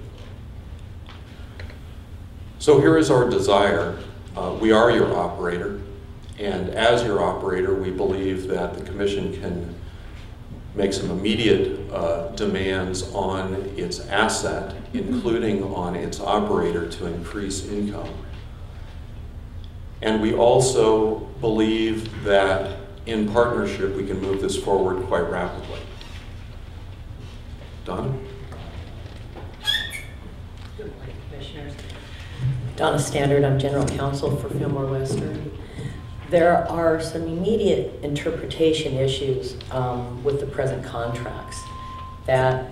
So here is our desire. We are your operator, and as your operator, we believe that the commission can make some immediate demands on its asset, including on its operator, to increase income. And we also believe that in partnership we can move this forward quite rapidly. Donna? Good morning, Commissioners. Donna Standard, I'm General Counsel for Fillmore Western. There are some immediate interpretation issues with the present contracts that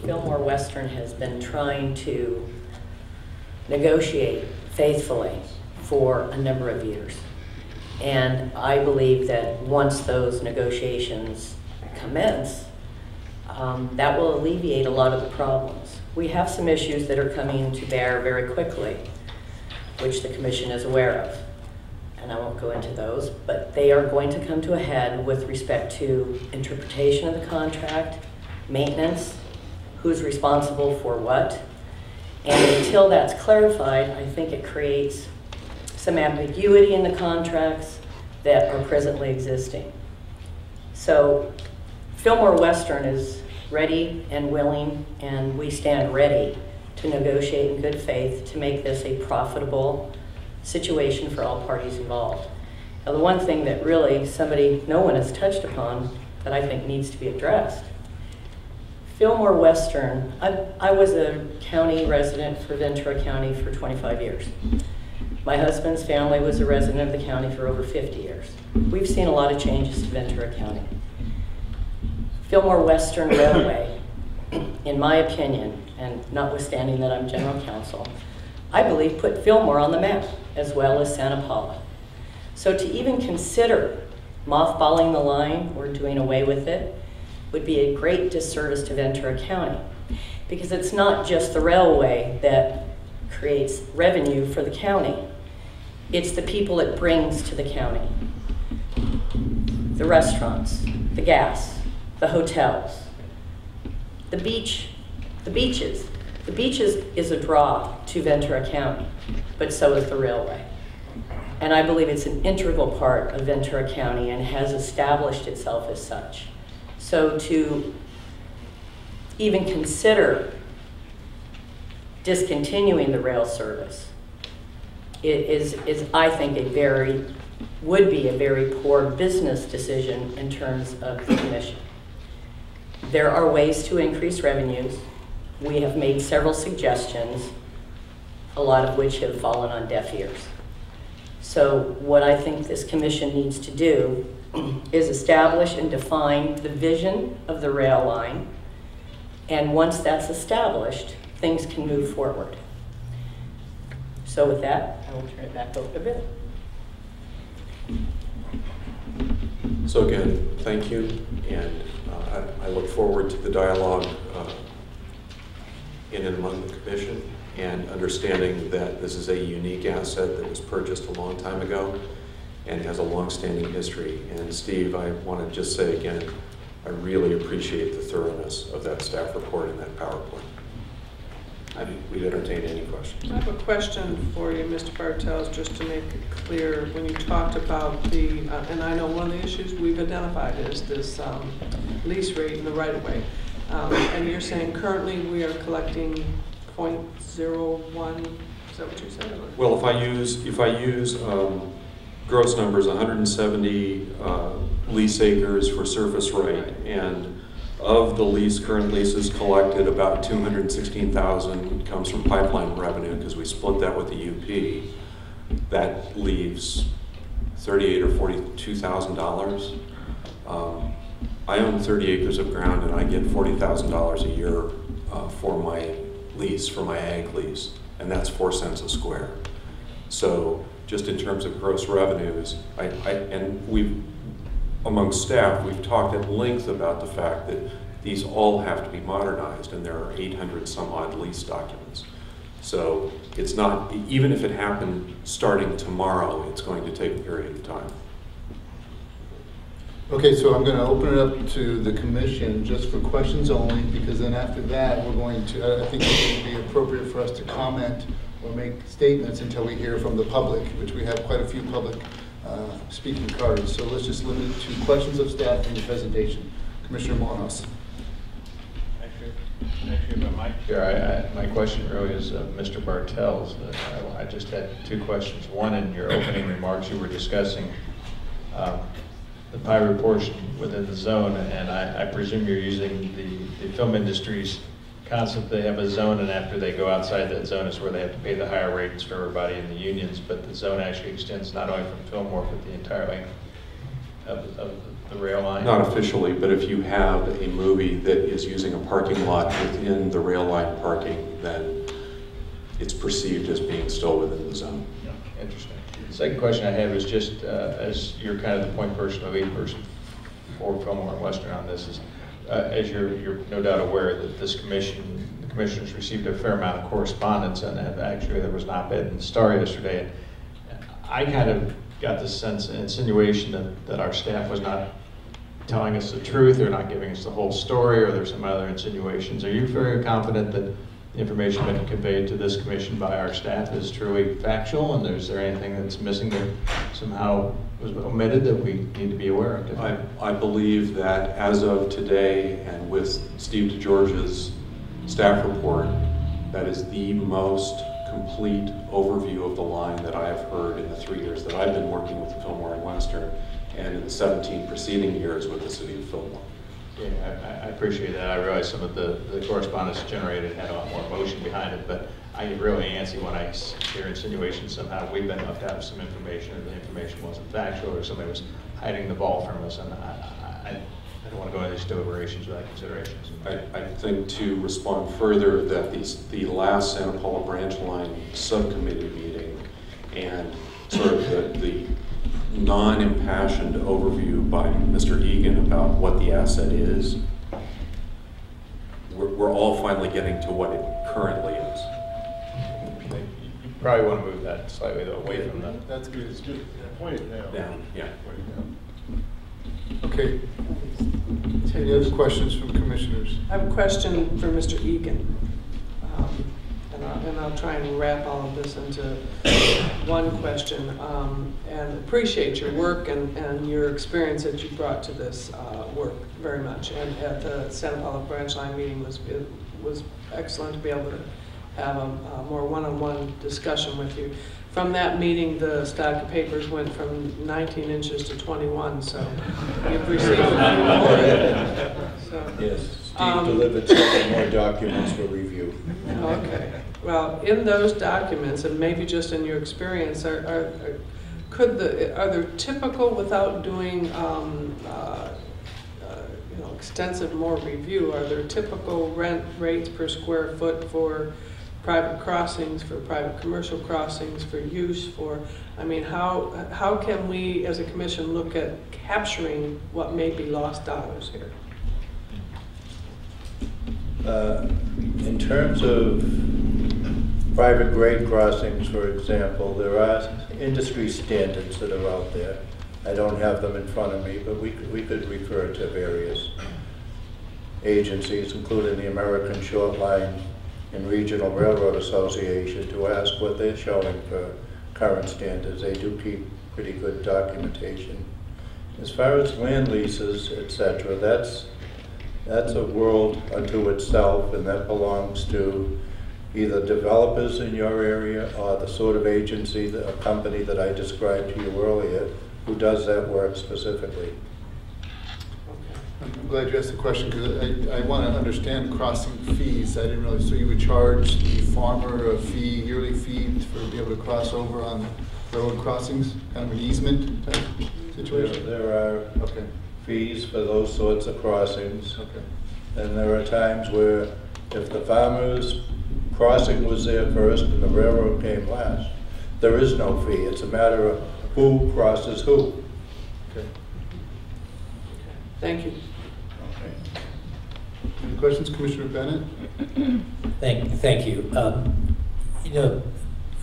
Fillmore Western has been trying to negotiate faithfully for a number of years. And I believe that once those negotiations commence, that will alleviate a lot of the problems. We have some issues that are coming to bear very quickly, which the Commission is aware of. And I won't go into those, but they are going to come to a head with respect to interpretation of the contract, maintenance, who's responsible for what. And until that's clarified, I think it creates some ambiguity in the contracts that are presently existing. So Fillmore Western is ready and willing, and we stand ready to negotiate in good faith to make this a profitable situation for all parties involved. Now, the one thing that really no one has touched upon that I think needs to be addressed, Fillmore Western, I was a county resident for Ventura County for 25 years. My husband's family was a resident of the county for over 50 years. We've seen a lot of changes to Ventura County. Fillmore Western Railway, in my opinion, and notwithstanding that I'm general counsel, I believe put Fillmore on the map, as well as Santa Paula. So to even consider mothballing the line or doing away with it would be a great disservice to Ventura County, because it's not just the railway that creates revenue for the county. It's the people it brings to the county. The restaurants, the gas, the hotels, the beaches. The beaches is a draw to Ventura County, but so is the railway. And I believe it's an integral part of Ventura County and has established itself as such. So to even consider discontinuing the rail service is I think, would be a very poor business decision in terms of the Commission. There are ways to increase revenues. We have made several suggestions, a lot of which have fallen on deaf ears. So what I think this Commission needs to do is establish and define the vision of the rail line. And once that's established, things can move forward. So with that, I will turn it back over to Bill. So again, thank you, and I look forward to the dialogue in and among the Commission, and understanding that this is a unique asset that was purchased a long time ago and has a long-standing history. And Steve, I want to just say again, I really appreciate the thoroughness of that staff report and that PowerPoint. We'd entertain any questions. I have a question for you, Mr. Bartels, just to make it clear. When you talked about the, and I know one of the issues we've identified is this lease rate in the right-of-way. And you're saying currently we are collecting 0.01, is that what you said? Well, if I use gross numbers, 170 lease acres for surface right, and of the current leases collected, about 216,000 comes from pipeline revenue because we split that with the UP. That leaves $38,000 or $42,000. I own 30 acres of ground and I get $40,000 a year for my lease, for my ag lease, and that's 4 cents a square. So just in terms of gross revenues, and we've, among staff, we've talked at length about the fact that these all have to be modernized, and there are 800 some odd lease documents. So it's not, even if it happened starting tomorrow, it's going to take a period of time. Okay, so I'm going to open it up to the Commission just for questions only, because then after that, we're going to, I think it would be appropriate for us to comment or make statements until we hear from the public, which we have quite a few public speaking cards. So let's just limit it to questions of staff in the presentation. Commissioner Morehouse. Actually, if I might, Chair, my question really is Mr. Bartels. I just had 2 questions. One, in your opening remarks, you were discussing the pyrite portion within the zone, and I presume you're using the film industry's concept. They have a zone, and after they go outside that zone is where they have to pay the higher rates for everybody in the unions, but the zone actually extends not only from Fillmore, but the entire length of the rail line. Not officially, but if you have a movie that is using a parking lot within the rail line parking, then it's perceived as being still within the zone. Interesting. Second question I have is just, as you're kind of the point person or lead person for Fillmore and Western on this, is as you're no doubt aware that this commission, the commissioners received a fair amount of correspondence, and actually there was an op-ed in the Star yesterday. And I kind of got the sense, an insinuation that our staff was not telling us the truth, or not giving us the whole story, or there's some other insinuations. Are you very confident that the information been conveyed to this commission by our staff is truly factual, and is there anything that's missing that somehow was omitted that we need to be aware of? I believe that as of today, and with Steve DeGeorge's staff report, that is the most complete overview of the line that I have heard in the 3 years that I've been working with Fillmore and Western, and in the 17 preceding years with the city of Fillmore. Yeah, I appreciate that. I realize some of the correspondence generated had a lot more emotion behind it, but I get really antsy when I hear insinuations somehow we've been left out of some information, or the information wasn't factual, or somebody was hiding the ball from us, and I don't want to go into these deliberations without considerations. I think to respond further, that the last Santa Paula branch line subcommittee meeting and sort of the non-impassioned overview by Mr. Egan about what the asset is, we're all finally getting to what it currently is. You probably want to move that slightly though, away from that. That's good. It's just point it down. Down, yeah. Okay. Any other questions from commissioners? I have a question for Mr. Egan. And I'll try and wrap all of this into one question. And appreciate your work and your experience that you brought to this work very much. And at the Santa Paula branch line meeting was excellent to be able to have a more one-on-one discussion with you. From that meeting, the stack of papers went from 19 inches to 21, so you've received a few more. So, yes, Steve delivered several more documents for review. Okay. Well, in those documents, and maybe just in your experience, are there typical, without doing extensive more review, are there typical rent rates per square foot for private crossings, for private commercial crossings, for use, for, I mean, how can we as a commission look at capturing what may be lost dollars here? In terms of private grade crossings, for example, there are industry standards that are out there. I don't have them in front of me, but we could refer to various agencies, including the American Short Line and Regional Railroad Association, to ask what they're showing for current standards. They do keep pretty good documentation. As far as land leases, etc., that's a world unto itself, and that belongs to either developers in your area or the sort of agency, a company that I described to you earlier, who does that work specifically. I'm glad you asked the question, because I want to understand crossing fees. I didn't really, so you would charge the farmer a fee, yearly fee, for to be able to cross over on road crossings, kind of an easement type situation? There are fees for those sorts of crossings. Okay. And there are times where if the farmer's crossing was there first and the railroad came last, there is no fee. It's a matter of who crosses who. Okay. Thank you. Okay. Any questions, Commissioner Bennett? Thank you. You know,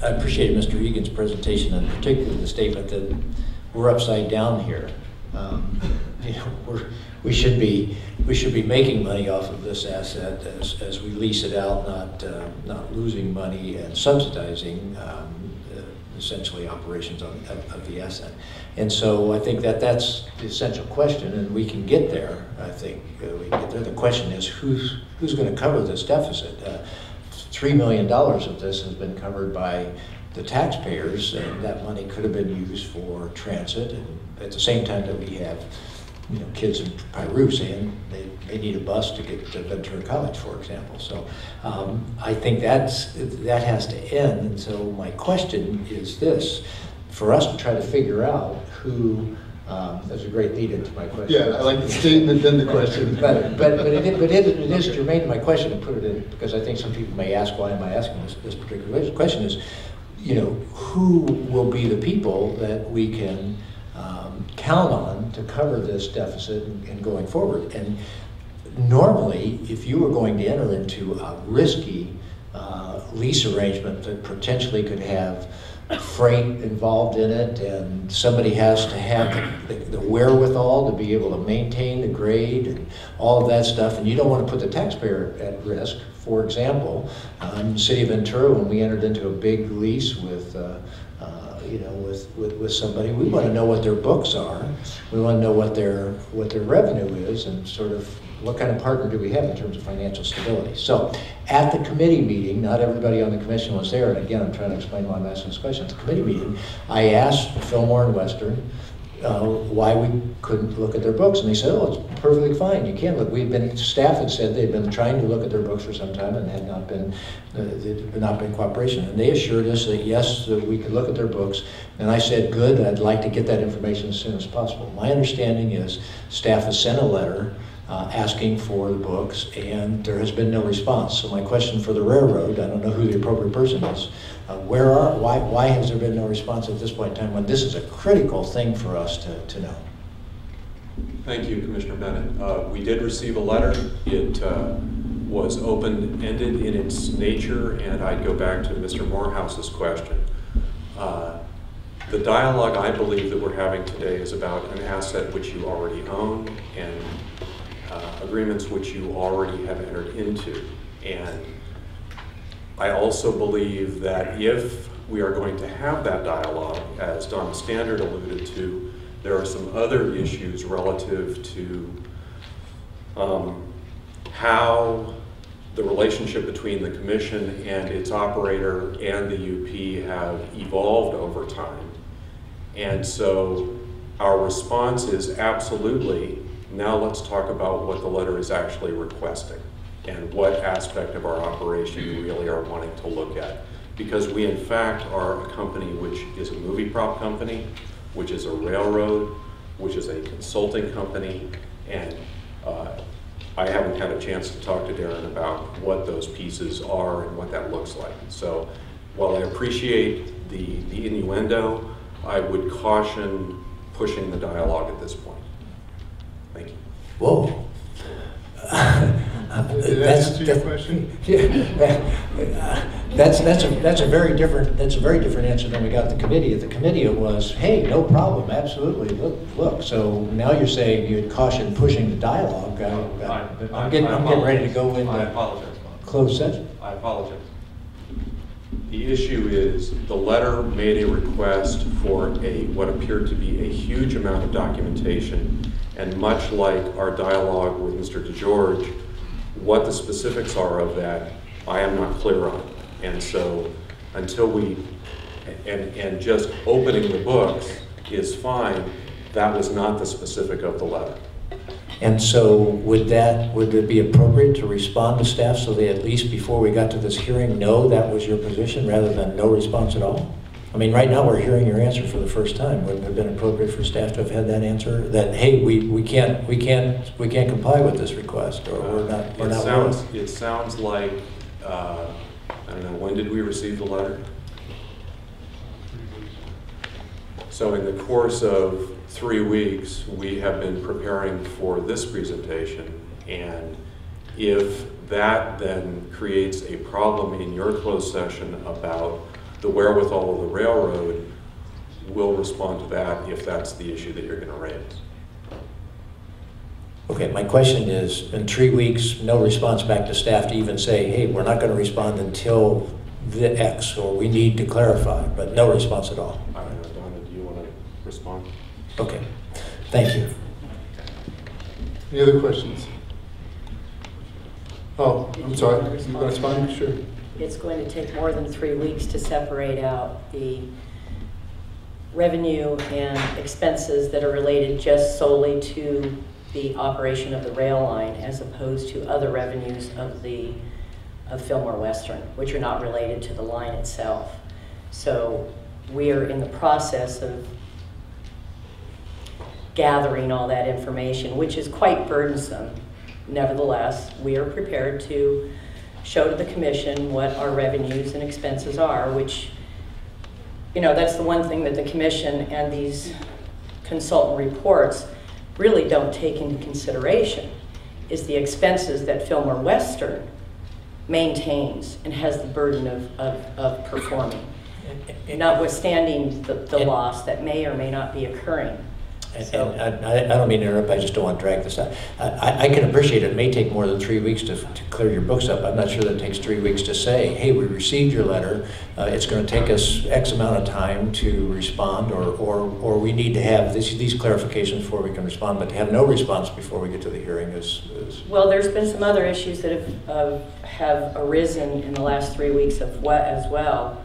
I appreciated Mr. Egan's presentation, and particularly the statement that we're upside down here. You know, we should be making money off of this asset as we lease it out, not losing money and subsidizing essentially operations of the asset. And so I think that's the essential question, and we can get there. I think we can get there. The question is who's going to cover this deficit? $3 million of this has been covered by the taxpayers, and that money could have been used for transit. And at the same time that we have, you know, kids in Peru saying they need a bus to get to Ventura College, for example. So I think that has to end. And so my question is this: for us to try to figure out who. That's a great lead into my question. Yeah, I like the statement, then the question. but it is germane to my question to put it in, because I think some people may ask, why am I asking this particular question? Is you know, who will be the people that we can count on to cover this deficit and going forward. And normally, if you were going to enter into a risky lease arrangement that potentially could have freight involved in it, and somebody has to have the wherewithal to be able to maintain the grade and all of that stuff, and you don't want to put the taxpayer at risk. For example, in the city of Ventura, when we entered into a big lease with you know, with somebody, we want to know what their books are. We want to know what their revenue is, and sort of what kind of partner do we have in terms of financial stability. So at the committee meeting, not everybody on the commission was there, and again, I'm trying to explain why I'm asking this question. At the committee meeting, I asked Fillmore and Western why we couldn't look at their books, and they said, oh, it's perfectly fine, you can look. Staff had said they'd been trying to look at their books for some time and had not been, cooperation. And they assured us that yes, that we could look at their books, and I said, good, I'd like to get that information as soon as possible. My understanding is staff has sent a letter asking for the books, and there has been no response. So my question for the railroad, I don't know who the appropriate person is, why has there been no response at this point in time when this is a critical thing for us to know? Thank you, Commissioner Bennett. We did receive a letter. It was open-ended in its nature, and I'd go back to Mr. Morehouse's question. The dialogue I believe that we're having today is about an asset which you already own and agreements which you already have entered into. And I also believe that if we are going to have that dialogue, as Donna Standard alluded to, there are some other issues relative to how the relationship between the commission and its operator and the UP have evolved over time. And so our response is absolutely, now let's talk about what the letter is actually requesting and what aspect of our operation you really are wanting to look at. Because we in fact are a company which is a movie prop company, which is a railroad, which is a consulting company, and I haven't had a chance to talk to Darren about what those pieces are and what that looks like. So while I appreciate the innuendo, I would caution pushing the dialogue at this point. Thank you. Whoa. Did that answer your question? That's a very different answer than we got at the committee. At the committee it was, hey, no problem, absolutely, look. So now you're saying you'd caution pushing the dialogue. I'm getting ready to go into closed session. I apologize. The issue is the letter made a request for what appeared to be a huge amount of documentation, and much like our dialogue with Mr. DeGeorge, what the specifics are of that, I am not clear on. And so until and just opening the books is fine, that was not the specific of the letter. And so would it be appropriate to respond to staff so they at least before we got to this hearing know that was your position rather than no response at all? I mean, right now we're hearing your answer for the first time. Wouldn't it have been appropriate for staff to have had that answer? That hey, we can't comply with this request, or we're not willing. It sounds like I don't know, when did we receive the letter? So in the course of 3 weeks, we have been preparing for this presentation, and if that then creates a problem in your closed session about the wherewithal of the railroad, we'll respond to that if that's the issue that you're going to raise. Okay, my question is, in 3 weeks, no response back to staff to even say, hey, we're not going to respond until the X, or we need to clarify, but no response at all. I don't know, Donna, do you want to respond? Okay, thank you. Any other questions? Oh, I'm sorry, you want to respond? Sure. It's going to take more than 3 weeks to separate out the revenue and expenses that are related just solely to the operation of the rail line as opposed to other revenues of Fillmore Western, which are not related to the line itself. So we are in the process of gathering all that information, which is quite burdensome. Nevertheless, we are prepared to show to the commission what our revenues and expenses are, which you know, that's the one thing that the commission and these consultant reports really don't take into consideration, is the expenses that Fillmore Western maintains and has the burden of performing, notwithstanding the loss that may or may not be occurring. And I don't mean to interrupt, I just don't want to drag this out. I can appreciate it may take more than 3 weeks to clear your books up. I'm not sure that it takes 3 weeks to say, hey, we received your letter, it's going to take us X amount of time to respond, or we need to have these clarifications before we can respond, but to have no response before we get to the hearing is... Well, there's been some other issues that have arisen in the last 3 weeks as well,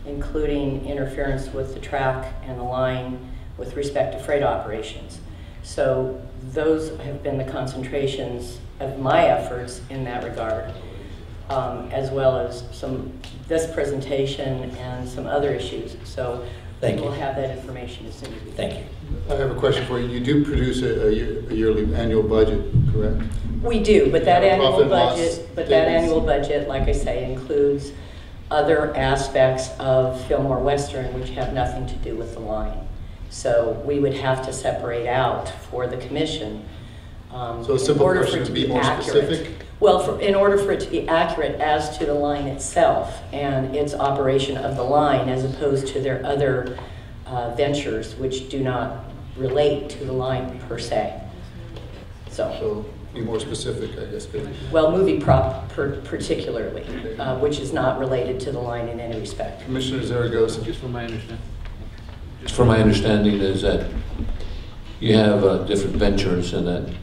including interference with the track and the line with respect to freight operations. So those have been the concentrations of my efforts in that regard, as well as this presentation and some other issues. So we'll have that information as soon as we can. Thank you. I have a question for you. You do produce a yearly annual budget, correct? We do, but that Profit annual budget, like I say, includes other aspects of Fillmore Western which have nothing to do with the line. So we would have to separate out for the commission. So a simple question to be more specific? Well, in order for it to be accurate as to the line itself and its operation of the line, as opposed to their other ventures which do not relate to the line per se. So be more specific, I guess. Well, movie prop particularly, which is not related to the line in any respect. Commissioner Zaragoza. Just from my understanding is that you have different ventures and that,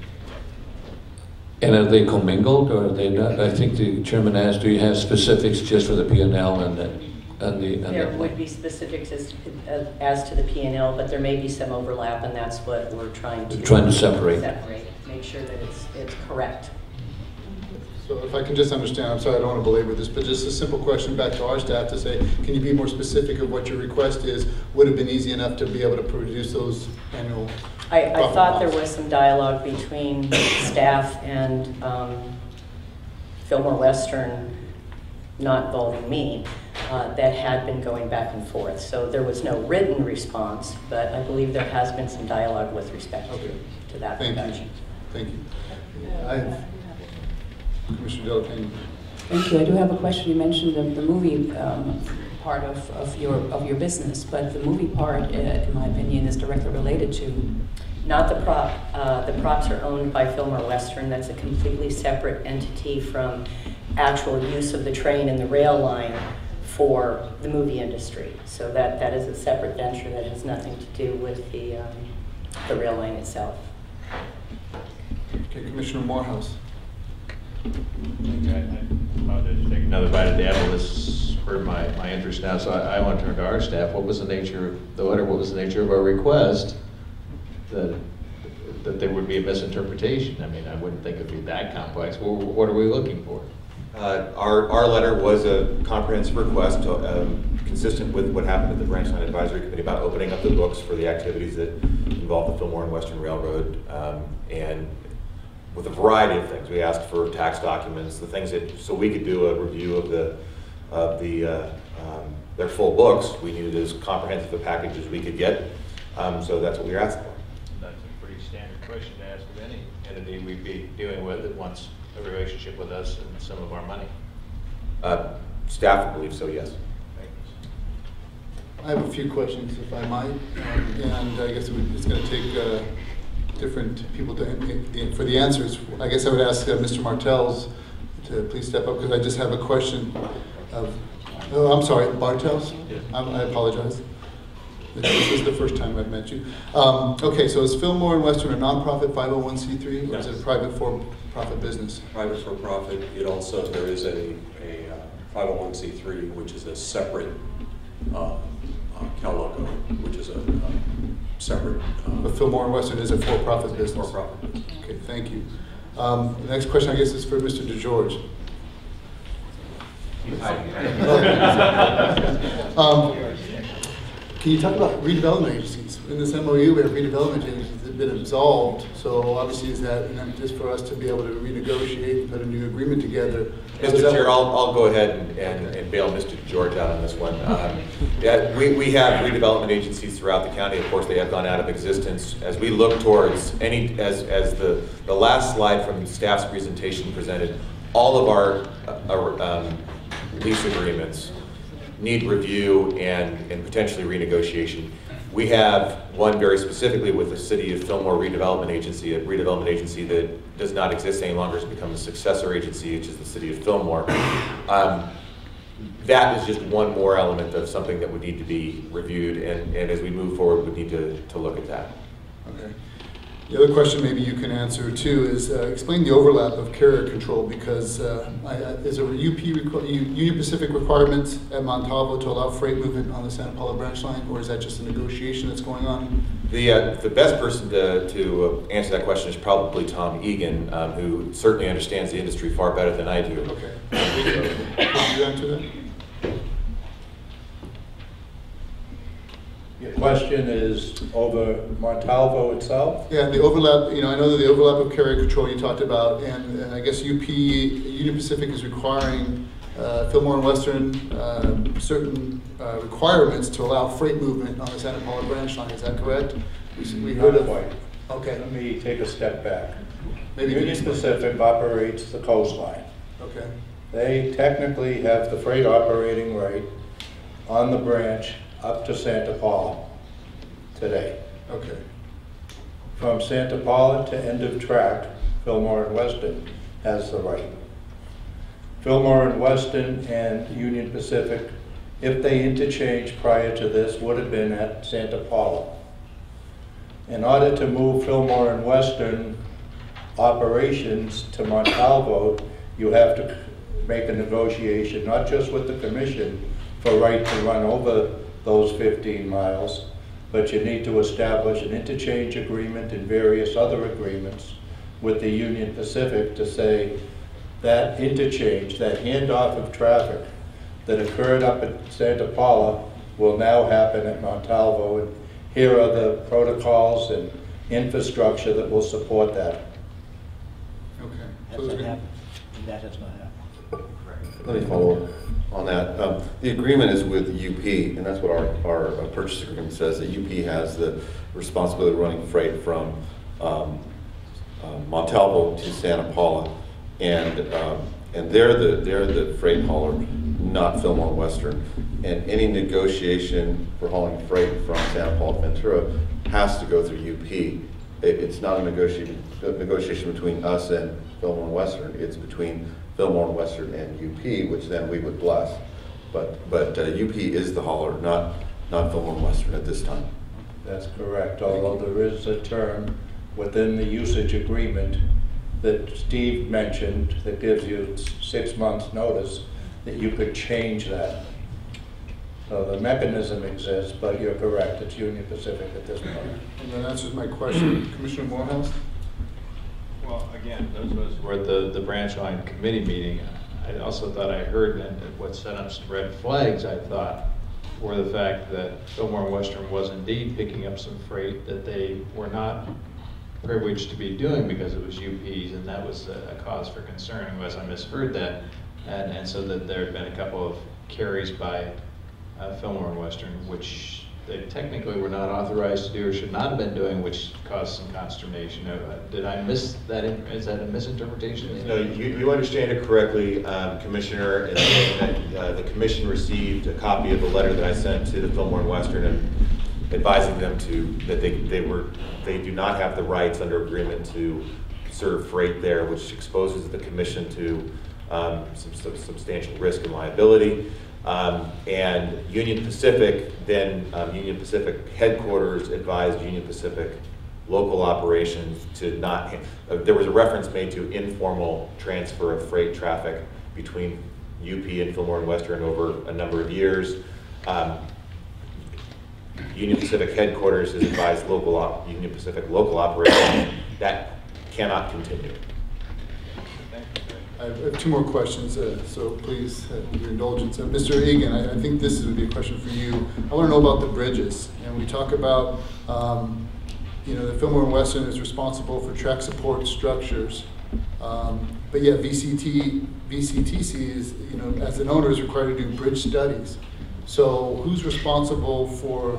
and are they commingled or are they not? I think the chairman asked, do you have specifics just for the P&L and There would be specifics as to the P&L, but there may be some overlap, and that's what we're trying to separate. Make sure that it's correct. So if I can just understand, I'm sorry, I don't want to belabor this, but just a simple question back to our staff to say, can you be more specific of what your request is? Would have been easy enough to be able to produce those annual I thought there was some dialogue between staff and Fillmore Western, not involving me, that had been going back and forth. So there was no written response, but I believe there has been some dialogue with respect to that production. Thank you. Commissioner Delapena. Thank you. I do have a question. You mentioned the movie part of your business, but the movie part, in my opinion, is directly related to. Not the prop. The props are owned by Fillmore Western. That's a completely separate entity from actual use of the train and the rail line for the movie industry. So that is a separate venture that has nothing to do with the rail line itself. Okay, Commissioner Morehouse. Okay, I'll just take another bite at the apple. This spurred my interest now, so I want to turn to our staff. What was the nature of the letter? What was the nature of our request? That there would be a misinterpretation. I mean, I wouldn't think it'd be that complex. Well, what are we looking for? Our letter was a comprehensive request consistent with what happened at the Branch Line Advisory Committee about opening up the books for the activities that involve the Fillmore and Western Railroad, and with a variety of things. We asked for tax documents, the things that, so we could do a review of their full books. We needed as comprehensive a package as we could get, so that's what we were asking for. That's a pretty standard question to ask of any entity we'd be dealing with that wants a relationship with us and some of our money. Staff would believe so, yes. I have a few questions, if I might, and I guess it's going to take different people for the answers. I guess I would ask Mr. Martels to please step up, because I just have a question of, oh, I'm sorry, Bartels? Yeah. I apologize. This is the first time I've met you. Okay, so is Fillmore and Western a nonprofit 501c3, or is it a private for-profit business? Private for-profit. It also, there is a 501c3, which is a separate CalLogo, which is a separate. But Fillmore and Western is a for-profit business? For-profit business. Okay, thank you. The next question, I guess, is for Mr. DeGeorge. Can you talk about redevelopment agencies? In this MOU, we have redevelopment agencies that have been absolved. So obviously, is that just for us to be able to renegotiate and put a new agreement together? Mr. Chair, I'll go ahead and bail Mr. George out on this one. Yeah, we have redevelopment agencies throughout the county. Of course, they have gone out of existence. As we look towards as the last slide from staff's presentation presented, all of our lease agreements need review and potentially renegotiation. We have one very specifically with the City of Fillmore Redevelopment Agency, a redevelopment agency that does not exist any longer. Has become a successor agency, which is the City of Fillmore. That is just one more element of something that would need to be reviewed, and as we move forward, we need to look at that. Okay. The other question maybe you can answer too is explain the overlap of carrier control, because is there Union Pacific requirements at Montalvo to allow freight movement on the Santa Paula branch line, or is that just a negotiation that's going on? The best person to answer that question is probably Tom Egan, who certainly understands the industry far better than I do. Okay. Can you answer that? Your question is over Montalvo itself? Yeah, the overlap, I know that the overlap of carrier control you talked about, and I guess Union Pacific is requiring Fillmore and Western certain requirements to allow freight movement on the Santa Paula branch line. Is that correct? We heard of. Quite. Okay. Let me take a step back. Maybe Union Pacific operates the coastline. Okay. They technically have the freight operating right on the branch up to Santa Paula today. Okay. From Santa Paula to end of track, Fillmore and Western has the right. Fillmore and Western and Union Pacific, if they interchanged prior to this, would have been at Santa Paula. In order to move Fillmore and Western operations to Montalvo, you have to make a negotiation, not just with the commission for right to run over those 15 miles, but you need to establish an interchange agreement and various other agreements with the Union Pacific to say that interchange, that handoff of traffic that occurred up at Santa Paula will now happen at Montalvo, and here are the protocols and infrastructure that will support that. Okay. Has that happened? That has not happened. Let me follow up on that. The agreement is with UP, and that's what our purchase agreement says, that UP has the responsibility of running freight from Montalvo to Santa Paula, and they're the freight hauler, not Fillmore Western. And any negotiation for hauling freight from Santa Paula to Ventura has to go through UP. It's not a negotiation between us and Fillmore and Western. It's between Fillmore and Western and UP, which then we would bless. But UP is the hauler, not Fillmore and Western at this time. That's correct, although there is a term within the usage agreement that Steve mentioned that gives you 6 months notice that you could change that. So the mechanism exists, but you're correct, it's Union Pacific at this point. And that answers my question. Commissioner Morehouse? Well, again, those of us who were at the branch line committee meeting, I also thought I heard that what set up some red flags, I thought, were the fact that Fillmore and Western was indeed picking up some freight that they were not privileged to be doing because it was UP's, and that was a cause for concern, unless I misheard that. And so that there had been a couple of carries by Fillmore and Western, which they technically were not authorized to do or should not have been doing, which caused some consternation. Did I miss that? Is that a misinterpretation? No, you understand it correctly, Commissioner, in that the Commission received a copy of the letter that I sent to the Fillmore and Western and advising them that they do not have the rights under agreement to serve freight there, which exposes the Commission to some substantial risk and liability. And Union Pacific, then Union Pacific headquarters advised Union Pacific local operations to not, there was a reference made to informal transfer of freight traffic between UP and Fillmore and Western over a number of years. Union Pacific headquarters has advised Union Pacific local operations that cannot continue. I have two more questions, so please, your indulgence. Mr. Egan, I think this would be a question for you. I want to know about the bridges. And we talk about, the Fillmore and Western is responsible for track support structures. But yet VCTC is, as an owner, is required to do bridge studies. So who's responsible for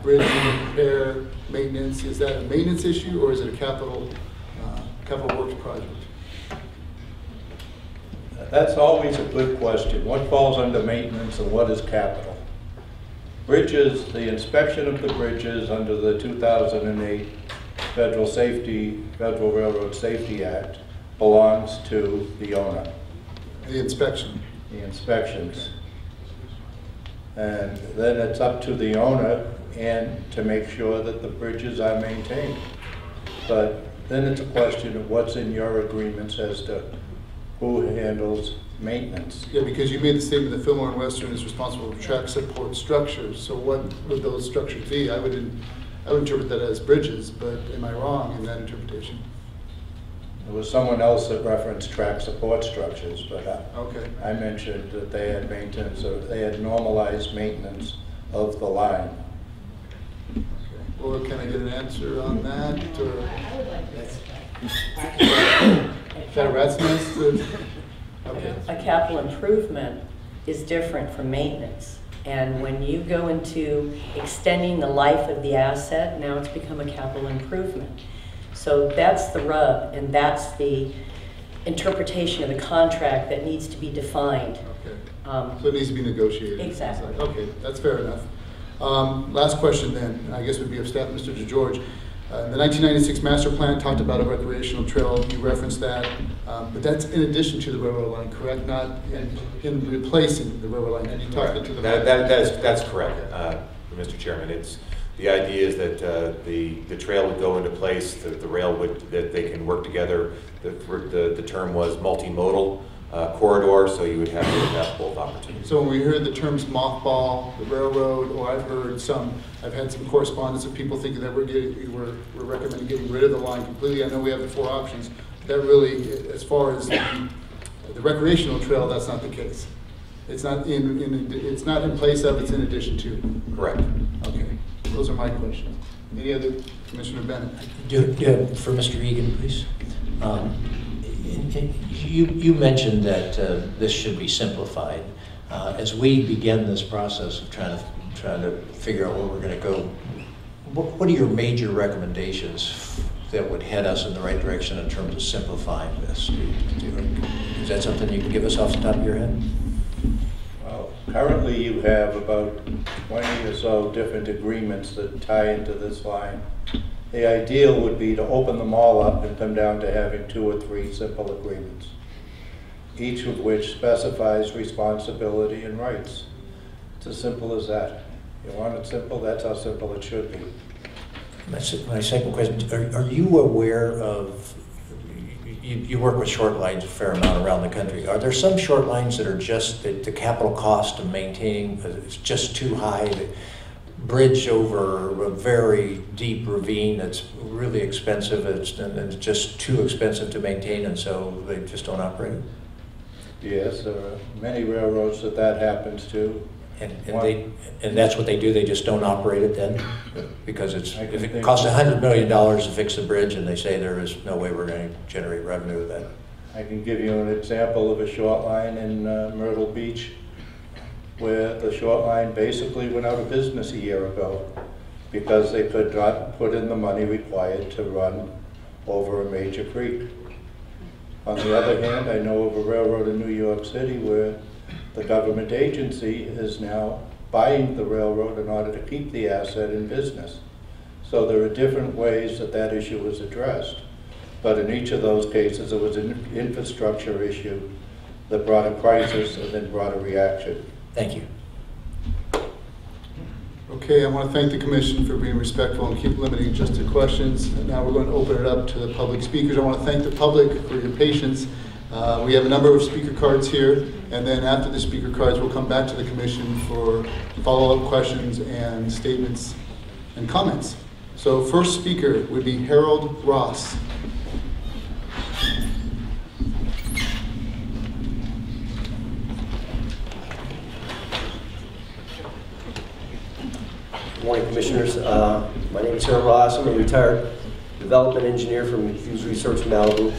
bridge repair, maintenance? Is that a maintenance issue or is it a capital works project? That's always a good question. What falls under maintenance and what is capital? Bridges, the inspection of the bridges under the 2008 Federal Railroad Safety Act belongs to the owner. The inspection? The inspections. And then it's up to the owner and to make sure that the bridges are maintained. But then it's a question of what's in your agreements as to who handles maintenance. Yeah, because you made the statement that Fillmore and Western is responsible for track support structures. So what would those structures be? I would interpret that as bridges, but am I wrong in that interpretation? There was someone else that referenced track support structures, but okay. I mentioned that they had maintenance, or they had normalized maintenance of the line. Okay. Well, can I get an answer on that? Or? I would like this. Is that a rat's nest? Okay. A capital improvement is different from maintenance. And when you go into extending the life of the asset, now it's become a capital improvement. So that's the rub, and that's the interpretation of the contract that needs to be defined. Okay. So it needs to be negotiated. Exactly. Okay, that's fair enough. Last question then, I guess would be of staff, Mr. DeGeorge. The 1996 master plan talked about a recreational trail. You referenced that, but that's in addition to the railroad line, correct? Not in replacing the railroad line. And you talked to the that's correct, Mr. Chairman. The idea is that the trail would go into place, the rail would, that they can work together. The term was multimodal corridor, so you would have both opportunities. So when we heard the terms mothball, the railroad, or I've had some correspondence of people thinking that we're recommending getting rid of the line completely. I know we have the 4 options. That really, as far as the recreational trail, that's not the case. It's not it's not in place of, it's in addition to. Correct. Okay. Those are my questions. Any other? Commissioner Bennett? For Mr. Egan, please. You mentioned that this should be simplified. As we begin this process of trying to figure out where we're going to go, what are your major recommendations that would head us in the right direction in terms of simplifying this? Is that something you can give us off the top of your head? Well, currently you have about 20 or so different agreements that tie into this line. The ideal would be to open them all up and come down to having 2 or 3 simple agreements, each of which specifies responsibility and rights. It's as simple as that. You want it simple, that's how simple it should be. My second question, are you aware of, you work with short lines a fair amount around the country. Are there some short lines that are just, the capital cost of maintaining is just too high? The bridge over a very deep ravine that's really expensive, and it's just too expensive to maintain, and so they just don't operate it? Yes, there are many railroads that happens to. And that's what they do, they just don't operate it then? Because if it costs $100 million to fix the bridge and they say there is no way we're going to generate revenue with that. I can give you an example of a short line in Myrtle Beach where the short line basically went out of business a year ago because they could not put in the money required to run over a major creek. On the other hand, I know of a railroad in New York City where the government agency is now buying the railroad in order to keep the asset in business. So there are different ways that issue is addressed. But in each of those cases, it was an infrastructure issue that brought a crisis and then brought a reaction. Thank you. Okay, I want to thank the Commission for being respectful and keep limiting just to questions. And now we're going to open it up to the public speakers. I want to thank the public for your patience. We have a number of speaker cards here, and then after the speaker cards, we'll come back to the Commission for follow-up questions and statements and comments. So first speaker would be Harold Ross. morning, Commissioners. My name is Harold Ross. I'm a retired development engineer from Hughes Research Malibu,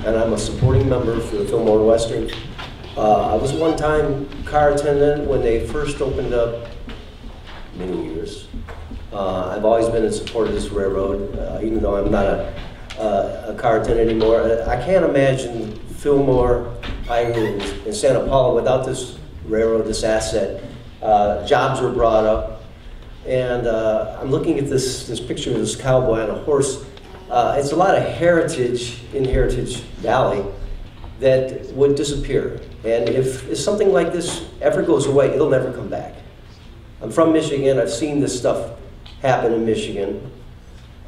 and I'm a supporting member for the Fillmore Western. I was a one-time car attendant when they first opened up many years. I've always been in support of this railroad, even though I'm not a car attendant anymore. I can't imagine Fillmore, Iron, and Santa Paula without this railroad, this asset. Jobs were brought up, and I'm looking at this picture of this cowboy on a horse. It's a lot of heritage in Heritage Valley that would disappear. And if something like this ever goes away, it'll never come back. I'm from Michigan. I've seen this stuff happen in Michigan.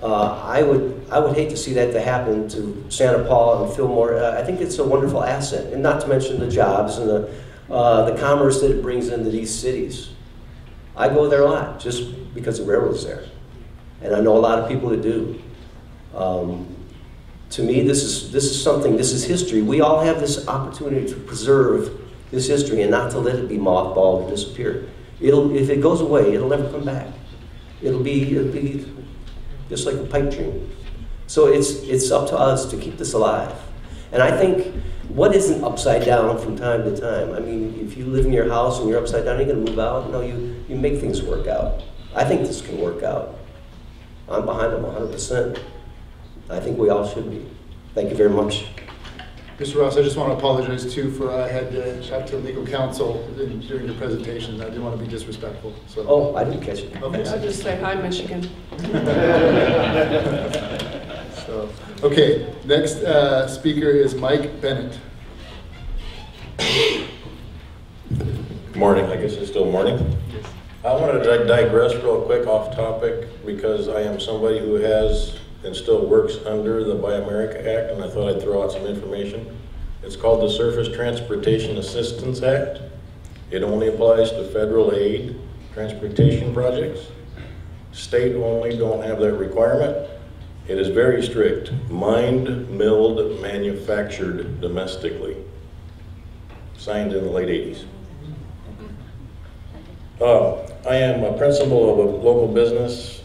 I would hate to see that to happen to Santa Paula and Fillmore. I think it's a wonderful asset, and not to mention the jobs and the commerce that it brings into these cities. I go there a lot just because the railroad's there, and I know a lot of people that do. To me, this is something. This is history. We all have this opportunity to preserve this history and not to let it be mothballed or disappear. If it goes away, it'll never come back. It'll be just like a pipe dream. So it's up to us to keep this alive. And I think what isn't upside down from time to time? I mean, if you live in your house and you're upside down, you're going to move out. No, you make things work out. I think this can work out. I'm behind them 100%. I think we all should be. Thank you very much. Mr. Ross, I just want to apologize too for I had to chat to legal counsel during the presentation. I didn't want to be disrespectful. So. Oh, I didn't catch it. Okay. I'll just say hi, Michigan. So, okay, next speaker is Mike Bennett. Good morning. I guess it's still morning. Yes. I want to digress real quick off topic because I am somebody who has and still works under the Buy America Act, and I thought I'd throw out some information. It's called the Surface Transportation Assistance Act. It only applies to federal aid transportation projects. State only don't have that requirement. It is very strict. Mined, milled, manufactured domestically. Signed in the late 80s. I am a principal of a local business,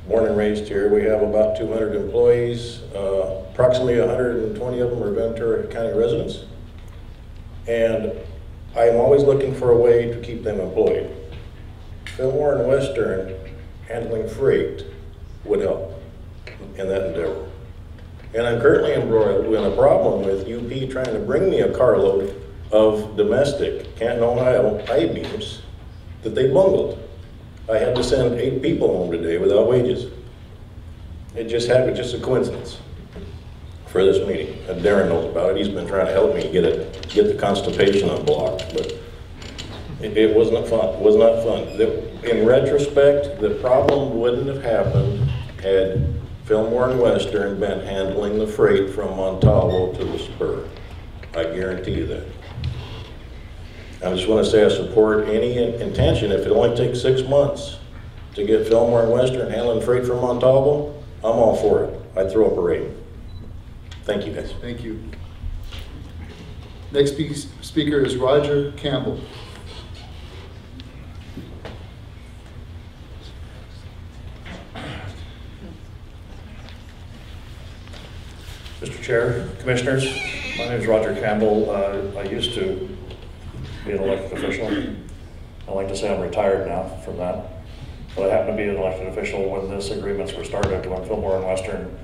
born and raised here. We have about 200 employees. Approximately 120 of them are Ventura County residents. And I am always looking for a way to keep them employed. Fillmore and Western handling freight would help in that endeavor. And I'm currently embroiled in a problem with UP trying to bring me a carload of domestic Canton, Ohio I-beams that they bungled. I had to send 8 people home today without wages. It just happened, just a coincidence for this meeting. And Darren knows about it. He's been trying to help me get the constipation unblocked, but it wasn't fun. It was not fun. In retrospect, the problem wouldn't have happened had Fillmore and Western been handling the freight from Montalvo to the spur. I guarantee you that. I just want to say I support any intention. If it only takes 6 months to get Fillmore and Western handling freight from Montalvo, I'm all for it. I'd throw a parade. Thank you, guys. Thank you. Next speaker is Roger Campbell. Mr. Chair, Commissioners, my name is Roger Campbell. I used to be an elected official. I like to say I'm retired now from that. But I happened to be an elected official when these agreements were started, when Fillmore and Western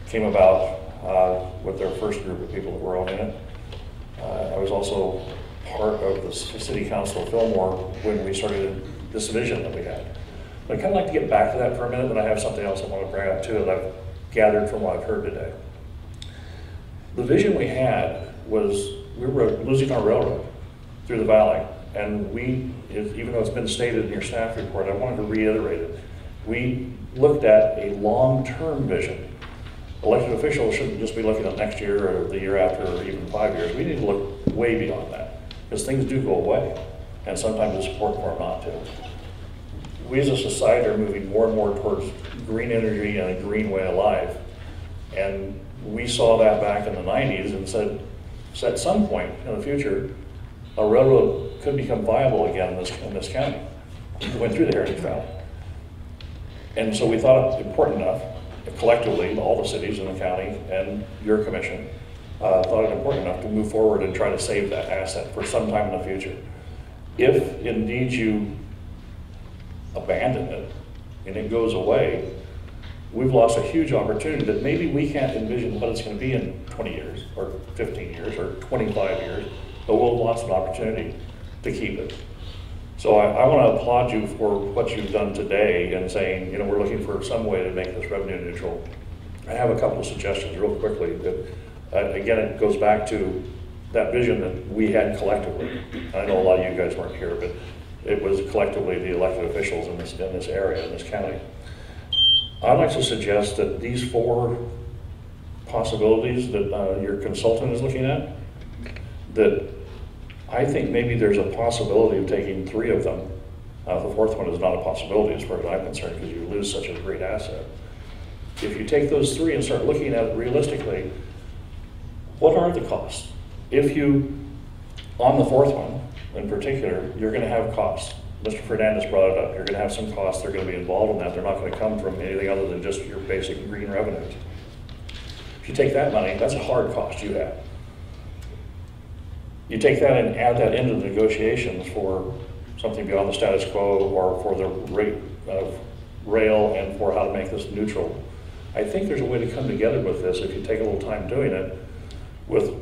came about with their first group of people that were owning it. I was also part of the City Council of Fillmore when we started this vision that we had. But I'd kind of like to get back to that for a minute, but I have something else I want to bring up too that I've gathered from what I've heard today. The vision we had was we were losing our railroad through the valley. And even though it's been stated in your staff report, I wanted to reiterate it. We looked at a long-term vision. Elected officials shouldn't just be looking at next year or the year after or even 5 years. We need to look way beyond that because things do go away and sometimes it's important for them not to. We as a society are moving more and more towards green energy and a green way of life. And we saw that back in the 90s and said at some point in the future, a railroad could become viable again in this county. We went through the Heritage Valley. And so we thought it important enough, collectively, all the cities in the county and your commission, thought it important enough to move forward and try to save that asset for some time in the future. If indeed you abandon it and it goes away, we've lost a huge opportunity that maybe we can't envision what it's going to be in 20 years or 15 years or 25 years, but we'll have lost an opportunity to keep it. So I want to applaud you for what you've done today and saying, we're looking for some way to make this revenue neutral. I have a couple of suggestions real quickly that, again, it goes back to that vision that we had collectively. I know a lot of you guys weren't here, but it was collectively the elected officials in this area, in this county. I'd like to suggest that these 4 possibilities that your consultant is looking at, that I think maybe there's a possibility of taking 3 of them. The 4th one is not a possibility as far as I'm concerned, because you lose such a great asset. If you take those 3 and start looking at it realistically, what are the costs? If you, on the 4th one in particular, you're going to have costs. Mr. Fernandez brought it up. You're going to have some costs that are going to be involved in that. They're not going to come from anything other than just your basic green revenues. If you take that money, that's a hard cost you have. You take that and add that into the negotiations for something beyond the status quo or for the rate of rail and for how to make this neutral. I think there's a way to come together with this if you take a little time doing it with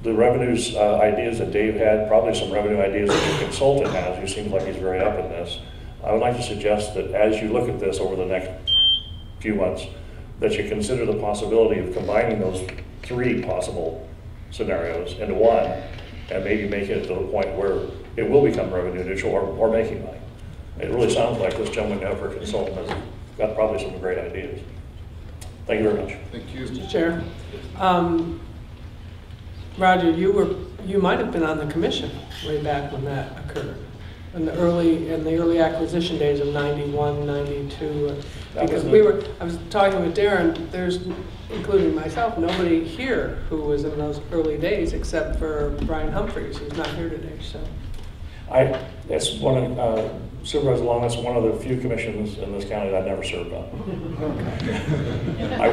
the revenues ideas that Dave had, probably some revenue ideas that your consultant has. He seems like he's very up in this. I would like to suggest that as you look at this over the next few months, that you consider the possibility of combining those 3 possible scenarios into one and maybe make it to the point where it will become revenue neutral or making money. It really sounds like this gentleman out for a consultant has got probably some great ideas. Thank you very much. Thank you. Mr. Chair. Roger, you might have been on the commission way back when that occurred, in the early acquisition days of 91, 92. Because I was talking with Darren, there's, including myself, nobody here who was in those early days except for Brian Humphreys, who's not here today, so. That's one of, Supervisor Long, that's one of the few commissions in this county that I've never served on.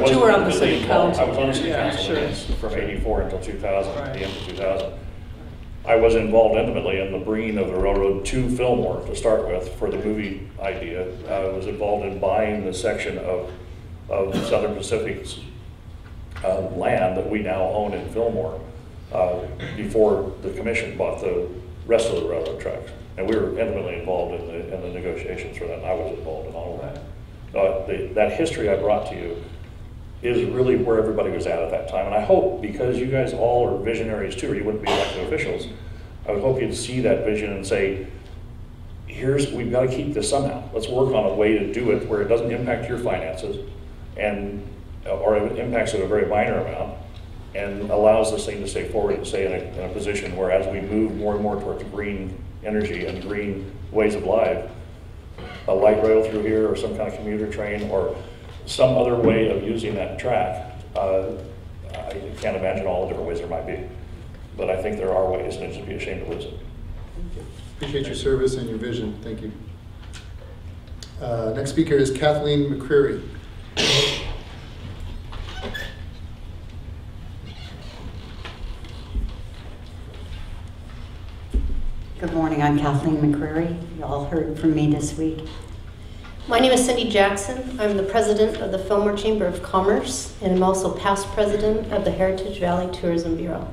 You were on the city council. I was on the city council, yes, from 84 until 2000, the end of 2000. I was involved intimately in the bringing of the railroad to Fillmore to start with for the movie idea. I was involved in buying the section of Southern Pacific's land that we now own in Fillmore before the commission bought the rest of the railroad tracks. And we were intimately involved in the negotiations for that, and I was involved in all of that. That history I brought to you is really where everybody was at that time. And I hope, because you guys all are visionaries too, or you wouldn't be elected officials, I would hope you'd see that vision and say, we've got to keep this somehow. Let's work on a way to do it where it doesn't impact your finances, or it impacts it a very minor amount, and allows this thing to stay forward and stay in a position where as we move more and more towards green energy and green ways of life, a light rail through here or some kind of commuter train or some other way of using that track. I can't imagine all the different ways there might be, but I think there are ways, and it'd just be a shame to lose it. Appreciate your service and your vision. Thank you. Next speaker is Kathleen McCreary. Good morning, I'm Kathleen McCreary. You all heard from me this week. My name is Cindy Jackson. I'm the president of the Fillmore Chamber of Commerce, and I'm also past president of the Heritage Valley Tourism Bureau.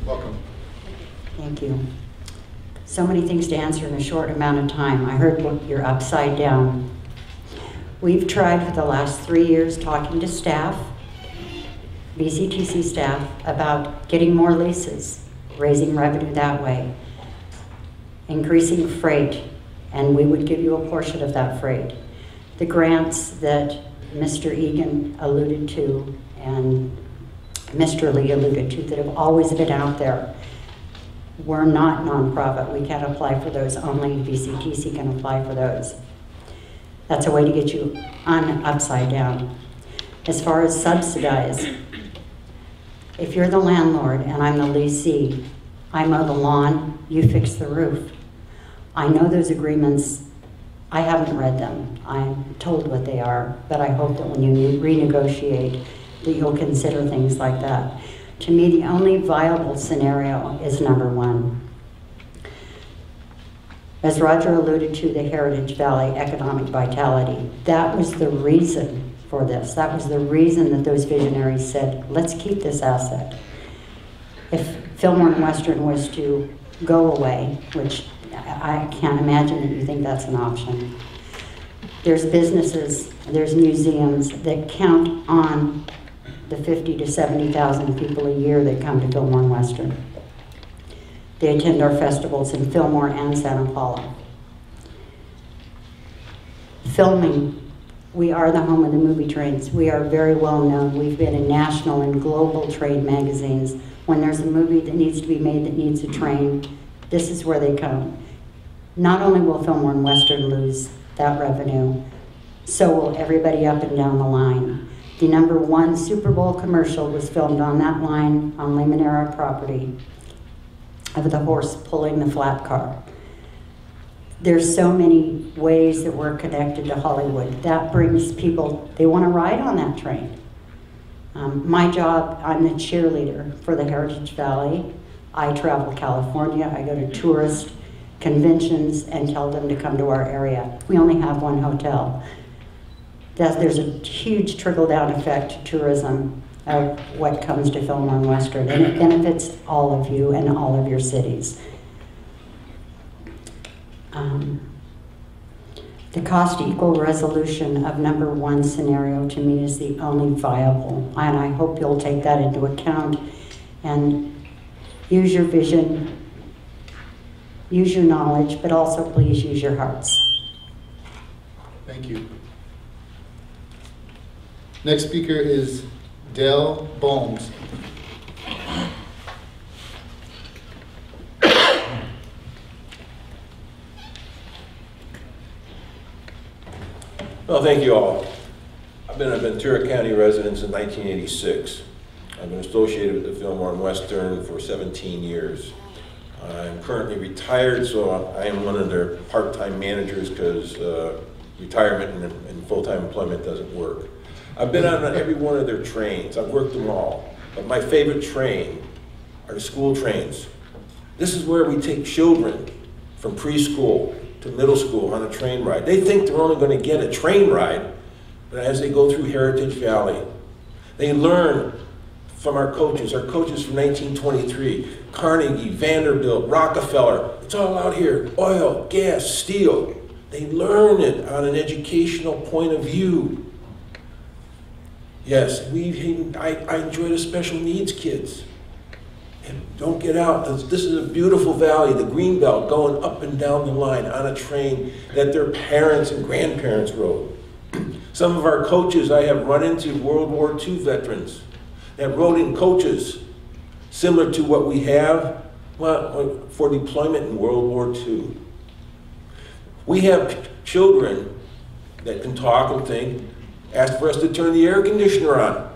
Welcome. Thank you. So many things to answer in a short amount of time. I heard you're upside down. We've tried for the last 3 years talking to staff, VCTC staff, about getting more leases, raising revenue that way, increasing freight, and we would give you a portion of that freight. The grants that Mr. Egan alluded to and Mr. Lee alluded to that have always been out there, we're not nonprofit. We can't apply for those. Only VCTC can apply for those. That's a way to get you upside down. As far as subsidize, if you're the landlord and I'm the leasee, I mow the lawn, you fix the roof. I know those agreements I haven't read them. I'm told what they are, but I hope that when you renegotiate, that you'll consider things like that. To me, the only viable scenario is number one. As Roger alluded to, the Heritage Valley economic vitality, that was the reason for this. That was the reason that those visionaries said, let's keep this asset. If Fillmore and Western was to go away, which I can't imagine that you think that's an option, there's businesses, there's museums that count on the 50 to 70,000 people a year that come to Fillmore and Western. They attend our festivals in Fillmore and Santa Paula. Filming, we are the home of the movie trains. We are very well known. We've been in national and global trade magazines. When there's a movie that needs to be made that needs a train, this is where they come. Not only will Fillmore and Western lose that revenue, so will everybody up and down the line. The #1 Super Bowl commercial was filmed on that line on Limoneira property of the horse pulling the flat car. There's so many ways that we're connected to Hollywood. That brings people, they want to ride on that train. My job, I'm the cheerleader for the Heritage Valley. I travel California, I go to tourist conventions and tell them to come to our area. We only have one hotel. There's a huge trickle-down effect to tourism of what comes to Fillmore and Western, and it benefits all of you and all of your cities. The cost equal resolution of #1 scenario to me is the only viable, and I hope you'll take that into account and use your vision, use your knowledge, but also please use your hearts. Thank you. Next speaker is Dale Bones. Well, thank you all. I've been a Ventura County resident since 1986. I've been associated with the Fillmore and Western for 17 years. I'm currently retired, so I am one of their part-time managers because retirement and full-time employment doesn't work. I've been on every one of their trains. I've worked them all. But my favorite train are the school trains. This is where we take children from preschool to middle school on a train ride. They think they're only going to get a train ride, but as they go through Heritage Valley, they learn from our coaches from 1923, Carnegie, Vanderbilt, Rockefeller. It's all out here, oil, gas, steel. They learn it on an educational point of view. Yes, I enjoy the special needs kids. And don't get out. This is a beautiful valley, the green belt going up and down the line on a train that their parents and grandparents rode. Some of our coaches I have run into World War II veterans that rode in coaches similar to what we have for deployment in World War II. We have children that can talk and think, ask for us to turn the air conditioner on.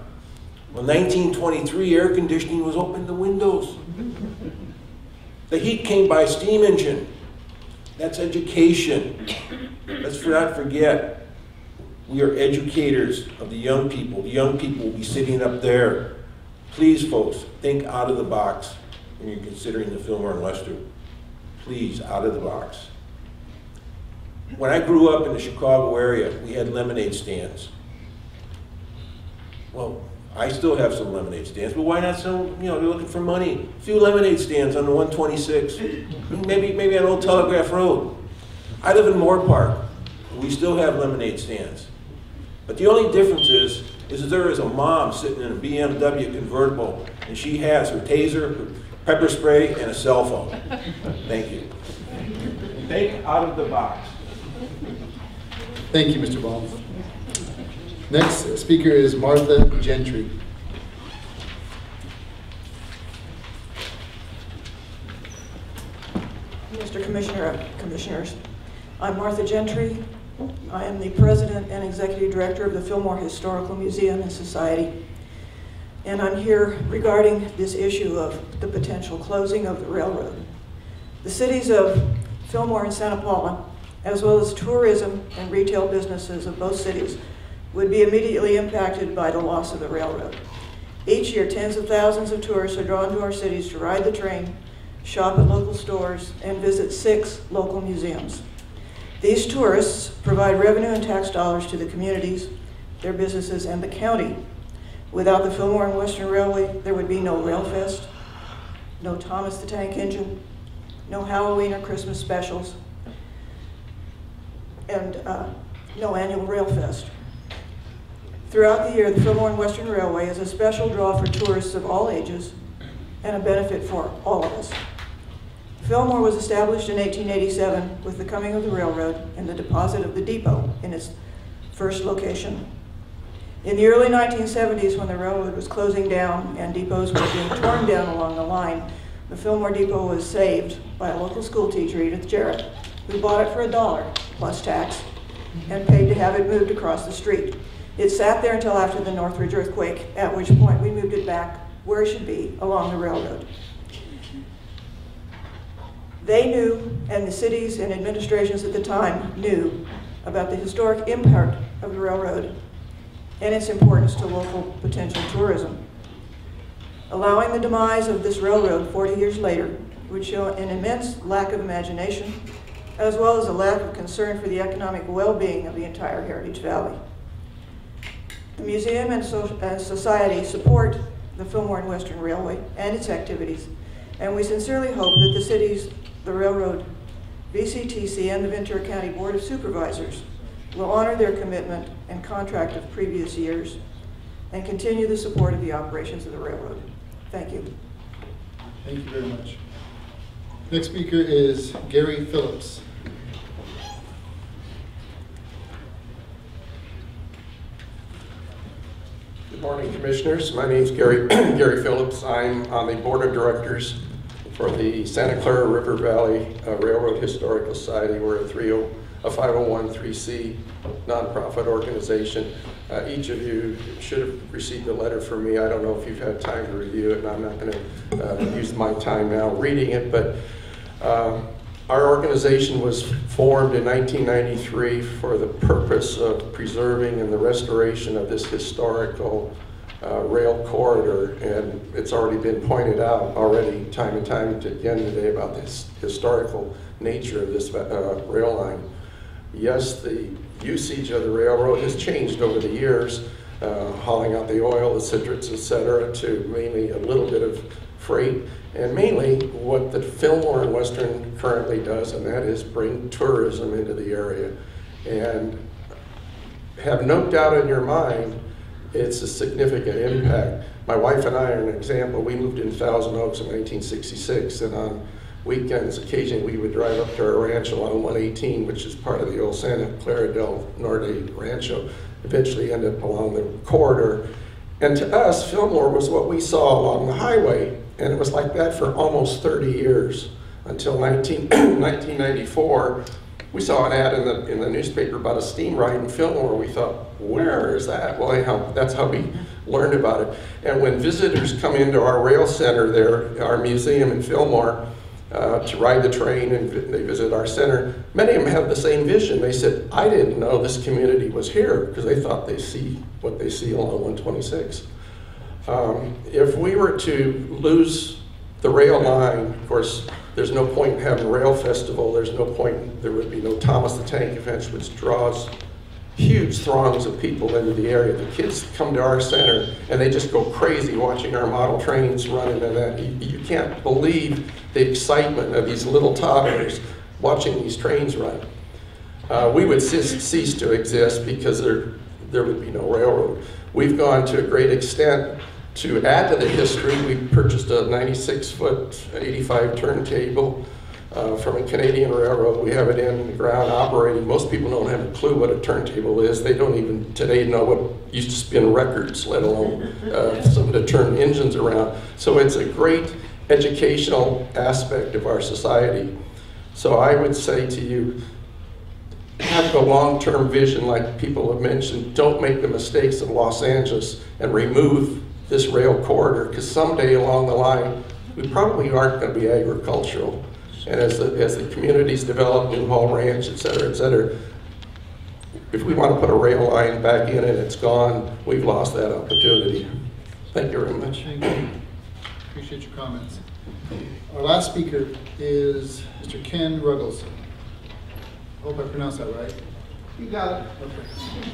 Well, 1923, air conditioning was open the windows. The heat came by steam engine. That's education. Let's not forget, we are educators of the young people. The young people will be sitting up there. Please, folks, think out of the box when you're considering the Fillmore and Western. Please, out of the box. When I grew up in the Chicago area, we had lemonade stands. Well, I still have some lemonade stands, but why not some, they're looking for money. A few lemonade stands on the 126, maybe on Old Telegraph Road. I live in Moore Park. We still have lemonade stands. But the only difference is there is a mom sitting in a BMW convertible, and she has her taser, her pepper spray, and a cell phone. Thank you. Think out of the box. Thank you, Mr. Baum. Next speaker is Martha Gentry. Mr. Commissioners, I'm Martha Gentry. I am the President and Executive Director of the Fillmore Historical Museum and Society. And I'm here regarding this issue of the potential closing of the railroad. The cities of Fillmore and Santa Paula as well as tourism and retail businesses of both cities, would be immediately impacted by the loss of the railroad. Each year, tens of thousands of tourists are drawn to our cities to ride the train, shop at local stores, and visit 6 local museums. These tourists provide revenue and tax dollars to the communities, their businesses, and the county. Without the Fillmore and Western Railway, there would be no Rail Fest, no Thomas the Tank Engine, no Halloween or Christmas specials, and no annual Rail Fest. Throughout the year, the Fillmore and Western Railway is a special draw for tourists of all ages and a benefit for all of us. Fillmore was established in 1887 with the coming of the railroad and the deposit of the depot in its first location. In the early 1970s, when the railroad was closing down and depots were being torn down along the line, the Fillmore depot was saved by a local school teacher, Edith Jarrett, who bought it for $1 plus tax and paid to have it moved across the street. It sat there until after the Northridge earthquake, at which point we moved it back where it should be, along the railroad. They knew, and the cities and administrations at the time knew, about the historic impact of the railroad and its importance to local potential tourism. Allowing the demise of this railroad 40 years later would show an immense lack of imagination, as well as a lack of concern for the economic well-being of the entire Heritage Valley. The museum and society support the Fillmore and Western Railway and its activities, and we sincerely hope that the cities, the railroad, VCTC, and the Ventura County Board of Supervisors will honor their commitment and contract of previous years and continue the support of the operations of the railroad. Thank you. Thank you very much. Next speaker is Gary Phillips. Good morning, Commissioners. My name is Gary Phillips. I'm on the Board of Directors for the Santa Clara River Valley Railroad Historical Society. We're a 501(c) nonprofit organization. Each of you should have received a letter from me. I don't know if you've had time to review it, and I'm not going to use my time now reading it, but our organization was formed in 1993 for the purpose of preserving and the restoration of this historical rail corridor, and it's already been pointed out already time and time again today about this historical nature of this rail line. Yes, the usage of the railroad has changed over the years, hauling out the oil, the citrus, etc., to mainly a little bit of freight, and mainly what the Fillmore and Western currently does, and that is bring tourism into the area. And have no doubt in your mind, it's a significant impact. My wife and I are an example. We moved in Thousand Oaks in 1966, and on weekends, occasionally we would drive up to our rancho on 118, which is part of the old Santa Clara del Norte rancho, eventually end up along the corridor. And to us, Fillmore was what we saw along the highway, and it was like that for almost 30 years, until 1994. We saw an ad in the newspaper about a steam ride in Fillmore. We thought, where is that? Well, anyhow, that's how we learned about it. And when visitors come into our rail center there, our museum in Fillmore, to ride the train and they visit our center, many of them have the same vision. They said, I didn't know this community was here, because they thought they see what they see along 126. If we were to lose the rail line, of course, there's no point in having a rail festival. There's no point, there would be no Thomas the Tank events, which draws huge throngs of people into the area. The kids come to our center and they just go crazy watching our model trains running, and that you can't believe the excitement of these little toddlers watching these trains run. We would cease to exist because there would be no railroad. We've gone to a great extent to add to the history. We purchased a 96-foot, 85 turntable from a Canadian railroad. We have it in the ground operating. Most people don't have a clue what a turntable is. They don't even today know what used to spin records, let alone something to turn engines around. So it's a great educational aspect of our society. So I would say to you, have a long-term vision like people have mentioned. Don't make the mistakes of Los Angeles and remove this rail corridor, because someday along the line, we probably aren't going to be agricultural. And as the communities develop, Newhall Ranch, et cetera, if we want to put a rail line back in and it's gone, we've lost that opportunity. Thank you very much. Thank you. Appreciate your comments. Our last speaker is Mr. Ken Ruggles. Hope I pronounced that right. You got it. Okay.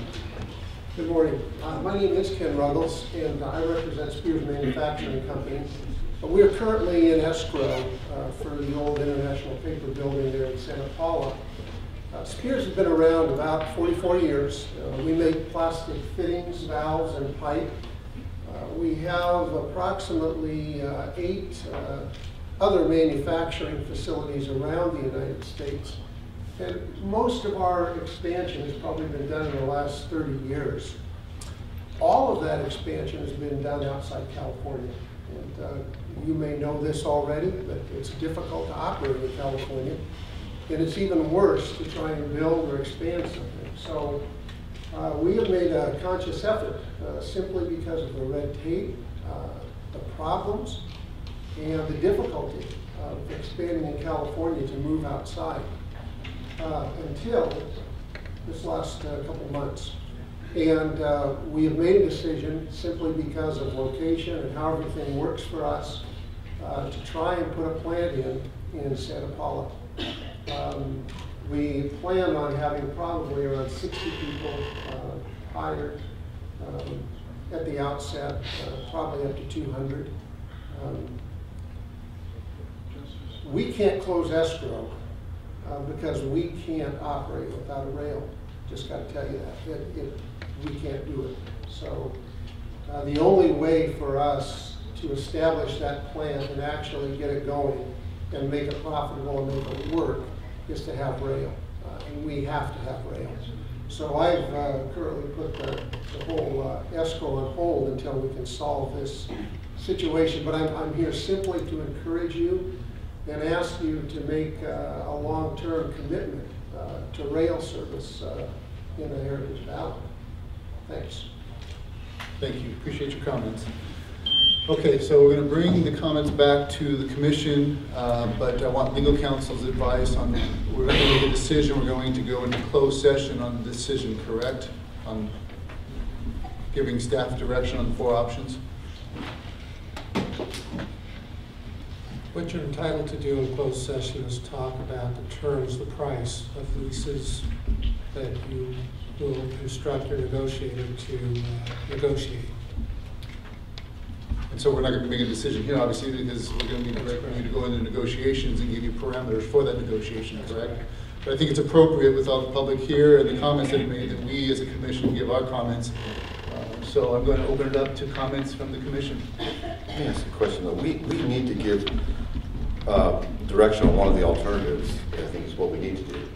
Good morning. My name is Ken Ruggles, and I represent Spears Manufacturing Company. We are currently in escrow for the old International Paper building there in Santa Paula. Spears has been around about 44 years. We make plastic fittings, valves, and pipe. We have approximately 8 other manufacturing facilities around the United States. And most of our expansion has probably been done in the last 30 years. All of that expansion has been done outside California. And you may know this already, but it's difficult to operate in California. And it's even worse to try and build or expand something. So we have made a conscious effort simply because of the red tape, the problems, and the difficulty of expanding in California to move outside until this last couple months. And we have made a decision simply because of location and how everything works for us to try and put a plant in Santa Paula. We plan on having probably around 60 people hired at the outset, probably up to 200. We can't close escrow because we can't operate without a rail. Just got to tell you that. We can't do it. So the only way for us to establish that plant and actually get it going and make it profitable and make it work is to have rail. And we have to have rail. So I've currently put the whole escrow on hold until we can solve this situation. But I'm here simply to encourage you and ask you to make a long-term commitment to rail service in the Heritage Valley. Thanks. Thank you. Appreciate your comments. Okay, so we're going to bring the comments back to the commission, but I want legal counsel's advice on, we're going to make a decision, we're going to go into closed session on the decision, correct? On giving staff direction on the 4 options? What you're entitled to do in closed session is talk about the terms, the price of leases that you will instruct or negotiator to negotiate. And so we're not going to make a decision here, obviously, because we're going to need to go into negotiations and give you parameters for that negotiation, correct? But I think it's appropriate with all the public here and the comments that are made that we as a commission give our comments. So I'm going to open it up to comments from the commission. Let me ask a question though. We need to give direction on one of the alternatives, I think is what we need to do.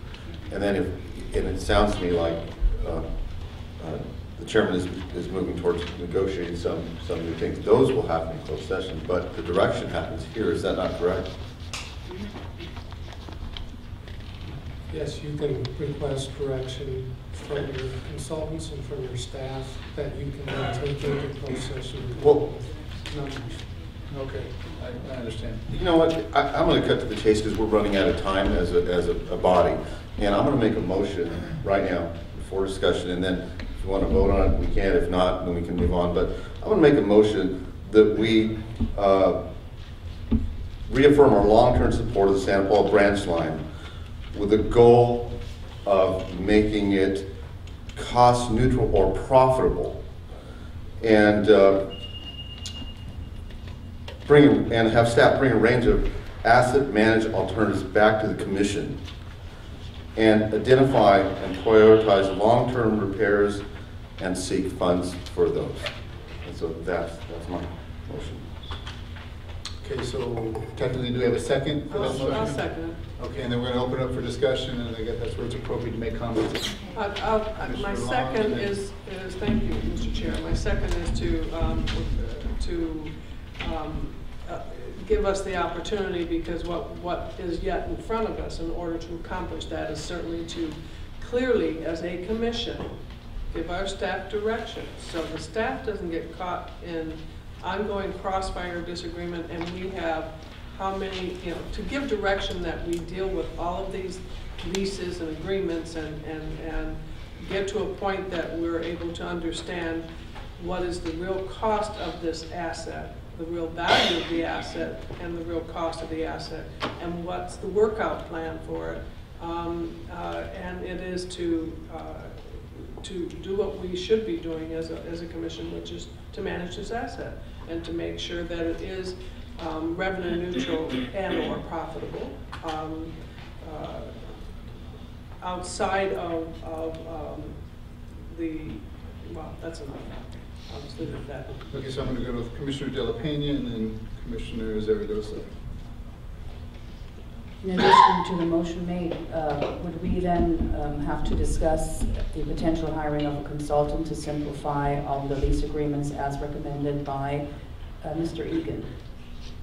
And then and it sounds to me like the chairman is moving towards negotiating some new things. Those will happen in closed session, but the direction happens here. Is that not correct? Yes, you can request direction from your consultants and from your staff that you can then take into closed session. Well, numbers. Okay, I understand. You know what? I'm going to cut to the chase because we're running out of time as a body, and I'm going to make a motion right now for discussion, and then if you want to vote on it, we can. If not, then we can move on. But I'm going to make a motion that we reaffirm our long-term support of the Santa Paula branch line with the goal of making it cost neutral or profitable, and have staff bring a range of asset managed alternatives back to the commission and identify and prioritize long-term repairs and seek funds for those. And so that's my motion. Okay, so technically, do we have a second for that motion? I'll second it. Okay, and then we're going to open it up for discussion, and I guess that's where it's appropriate to make comments. My second is thank you, Mr. Chair. My second is to give us the opportunity, because what is yet in front of us in order to accomplish that is certainly to clearly, as a commission, give our staff direction so the staff doesn't get caught in ongoing crossfire disagreement and we have how many, to give direction that we deal with all of these leases and agreements and get to a point that we're able to understand what is the real cost of this asset, the real value of the asset, and the real cost of the asset, and what's the workout plan for it. And it is to do what we should be doing as a commission, which is to manage this asset and to make sure that it is revenue neutral and or profitable. Outside of well, that's enough. I'll just leave it at that. Okay, so I'm going to go with Commissioner De La Pena and then Commissioner Zaragoza. In addition to the motion made, would we then have to discuss the potential hiring of a consultant to simplify all the lease agreements as recommended by Mr. Egan,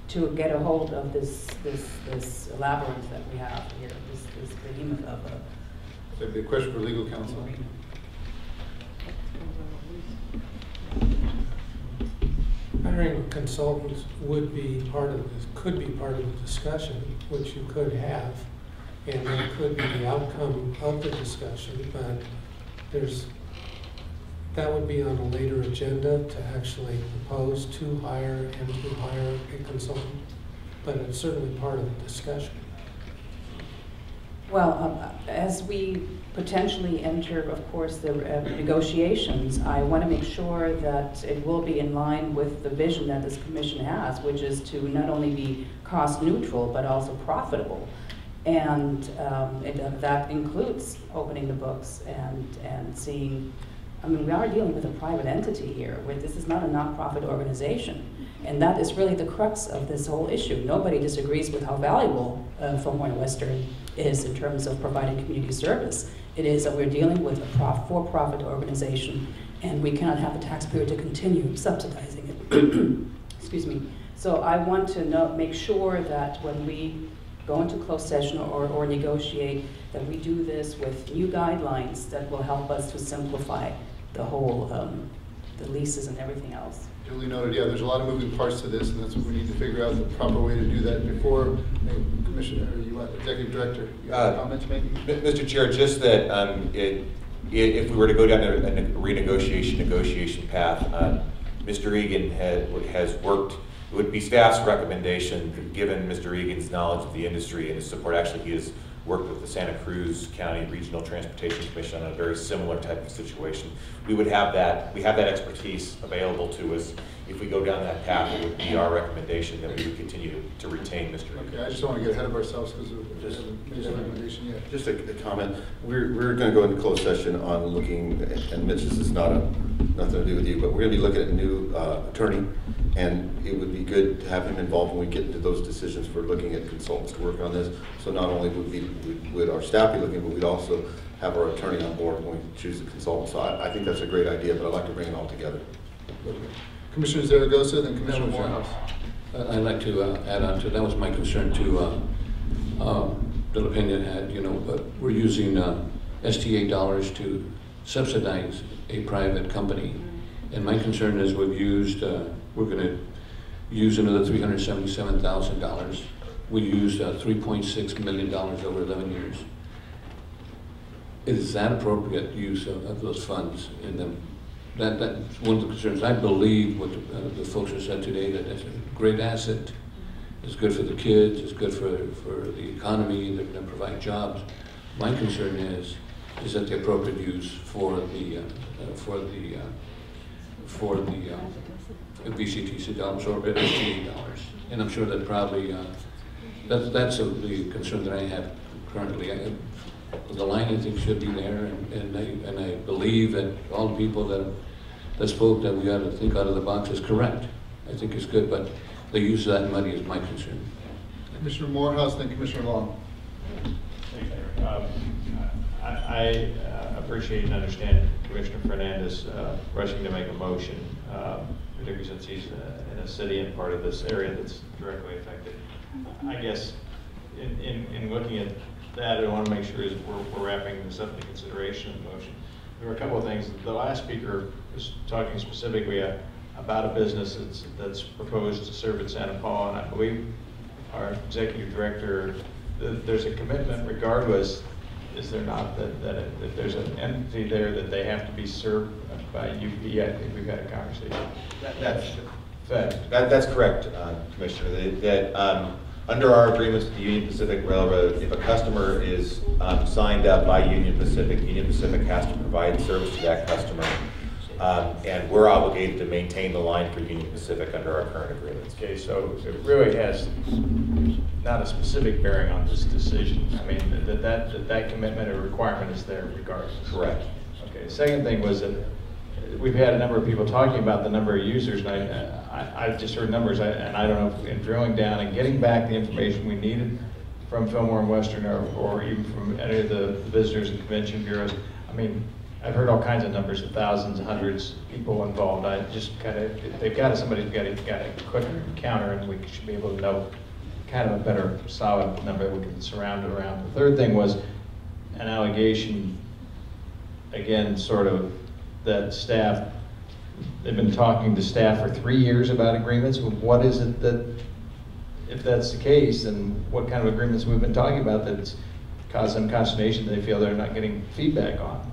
to get a hold of this labyrinth that we have here, this behemoth of a... That'd be a question for legal counsel. Hiring consultants would be part of this, could be part of the discussion, which you could have, and that could be the outcome of the discussion, but that would be on a later agenda to actually propose to hire a consultant, but it's certainly part of the discussion. Well, as we potentially enter, of course, the negotiations, I want to make sure that it will be in line with the vision that this commission has, which is to not only be cost neutral, but also profitable. And that includes opening the books and seeing, I mean, we are dealing with a private entity here, where this is not a nonprofit organization. And that is really the crux of this whole issue. Nobody disagrees with how valuable Fillmore and Western is in terms of providing community service. It is that we're dealing with a for-profit organization, and we cannot have the taxpayer to continue subsidizing it. Excuse me. So I want to make sure that when we go into closed session or negotiate, that we do this with new guidelines that will help us to simplify the whole, the leases and everything else. Duly noted. Yeah, there's a lot of moving parts to this, and that's what we need to figure out the proper way to do that before. Commissioner, you want Executive Director, you have a comment to make? Mr. Chair, just that if we were to go down a negotiation path, Mr. Egan has worked. It would be staff's recommendation, given Mr. Egan's knowledge of the industry and his support. Actually, he has worked with the Santa Cruz County Regional Transportation Commission on a very similar type of situation. We would have that. We have that expertise available to us. If we go down that path, it would be our recommendation that we would continue to retain Mr. Egan. Okay, I just don't want to get ahead of ourselves because we haven't made that recommendation yet. Just a comment. We're going to go into closed session on looking, and Mitch, this is nothing to do with you, but we're going to be looking at a new attorney, and it would be good to have him involved when we get into those decisions for looking at consultants to work on this. So not only would our staff be looking, but we'd also have our attorney on board when we choose the consultant. So I think that's a great idea, but I'd like to bring it all together. Okay. Commissioner Zaragoza, then Commissioner Morehouse. I'd like to add on to that. Was my concern to De La Pena had, but we're using STA dollars to subsidize a private company, and my concern is we're going to use another $377,000. We used $3.6 million over 11 years. Is that appropriate use of those funds in them? That's one of the concerns. I believe what the folks have said today, that that's a great asset. It's good for the kids. It's good for the economy. They're going to provide jobs. My concern is that the appropriate use for the VCTC dollars or STA dollars? And I'm sure that probably that's the concern that I have currently. The line, I think, should be there, and I believe that all the people that spoke that we ought to think out of the box is correct. I think it's good, but the use of that money is my concern. Commissioner Morehouse, then Commissioner Long. I appreciate and understand Commissioner Fernandez rushing to make a motion, particularly since he's in a city and part of this area that's directly affected. I guess in looking at that, I want to make sure we're wrapping this up into consideration of the motion. There were a couple of things. The last speaker was talking specifically about a business that's proposed to serve in Santa Paula, and I believe our executive director, there's a commitment regardless, is there not, that if there's an entity there that they have to be served by UP? I think we've had a conversation. That's correct, Commissioner. That under our agreements with the Union Pacific Railroad, if a customer is signed up by Union Pacific has to provide service to that customer, and we're obligated to maintain the line for Union Pacific under our current agreements. Okay, so it really has not a specific bearing on this decision. I mean, that commitment or requirement is there regardless. Correct. Okay, the second thing was that we've had a number of people talking about the number of users, and I've just heard numbers, and I don't know, in drilling down and getting back the information we needed from Fillmore and Western, or even from any of the visitors and convention bureaus. I mean, I've heard all kinds of numbers of thousands, hundreds of people involved. I just kind of, they've got somebody's got a quick counter, and we should be able to know kind of a better solid number that we can surround it around. The third thing was an allegation, again, sort of, that staff, they've been talking to staff for 3 years about agreements. What is it that, if that's the case, then what kind of agreements we've been talking about that's caused some consternation they feel they're not getting feedback on?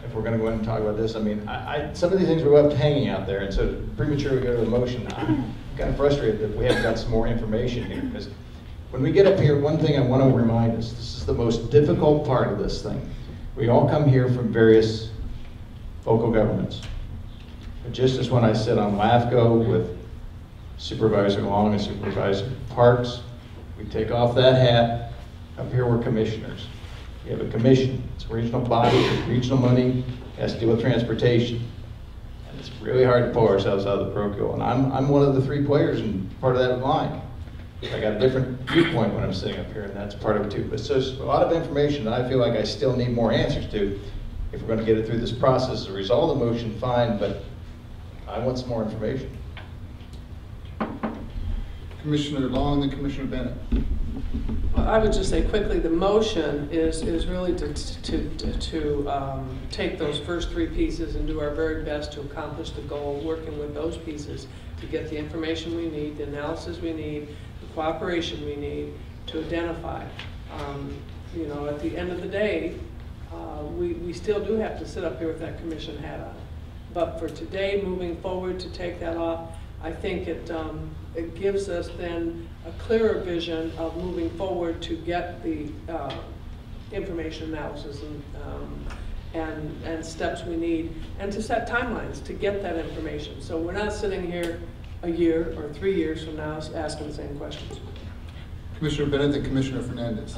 If we're going to go ahead and talk about this, I mean, some of these things were left hanging out there, and so premature we go to the motion. I'm kind of frustrated that we haven't got some more information here, because when we get up here, one thing I want to remind us, this is the most difficult part of this thing. We all come here from various local governments. But just as when I sit on LAFCO with Supervisor Long and Supervisor Parks, we take off that hat. Up here we're commissioners. We have a commission. It's a regional body with regional money, has to deal with transportation. And it's really hard to pull ourselves out of the parochial. And I'm one of the 3 players and part of that line. I got a different viewpoint when I'm sitting up here, and that's part of it too. But so there's a lot of information that I feel like I still need more answers to. If we're going to get it through this process, to resolve the motion, fine, but I want some more information. Commissioner Long and Commissioner Bennett. Well, I would just say quickly, the motion is really to take those first 3 pieces and do our very best to accomplish the goal, working with those pieces to get the information we need, the analysis we need, the cooperation we need to identify. You know, at the end of the day, we still do have to sit up here with that commission hat on. But for today, moving forward, to take that off, I think it gives us then a clearer vision of moving forward to get the information analysis and steps we need, and to set timelines to get that information. So we're not sitting here a year or 3 years from now asking the same questions. Commissioner Bennett and Commissioner Fernandez.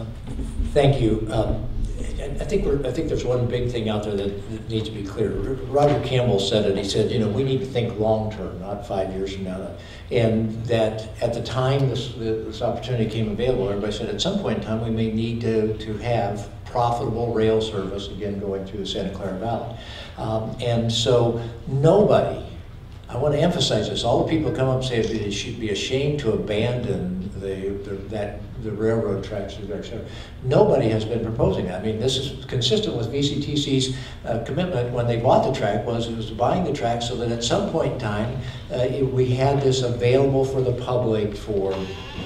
Thank you. I think there's one big thing out there that needs to be clear. Roger Campbell said it. He said, you know, we need to think long term, not 5 years from now. And that at the time this opportunity came available, everybody said at some point in time we may need to have profitable rail service again going through the Santa Clara Valley. And so nobody, I want to emphasize this, all the people come up and say they should be ashamed to abandon the railroad tracks. Nobody has been proposing that. I mean, this is consistent with VCTC's commitment when they bought the track, was buying the track so that at some point in time we had this available for the public for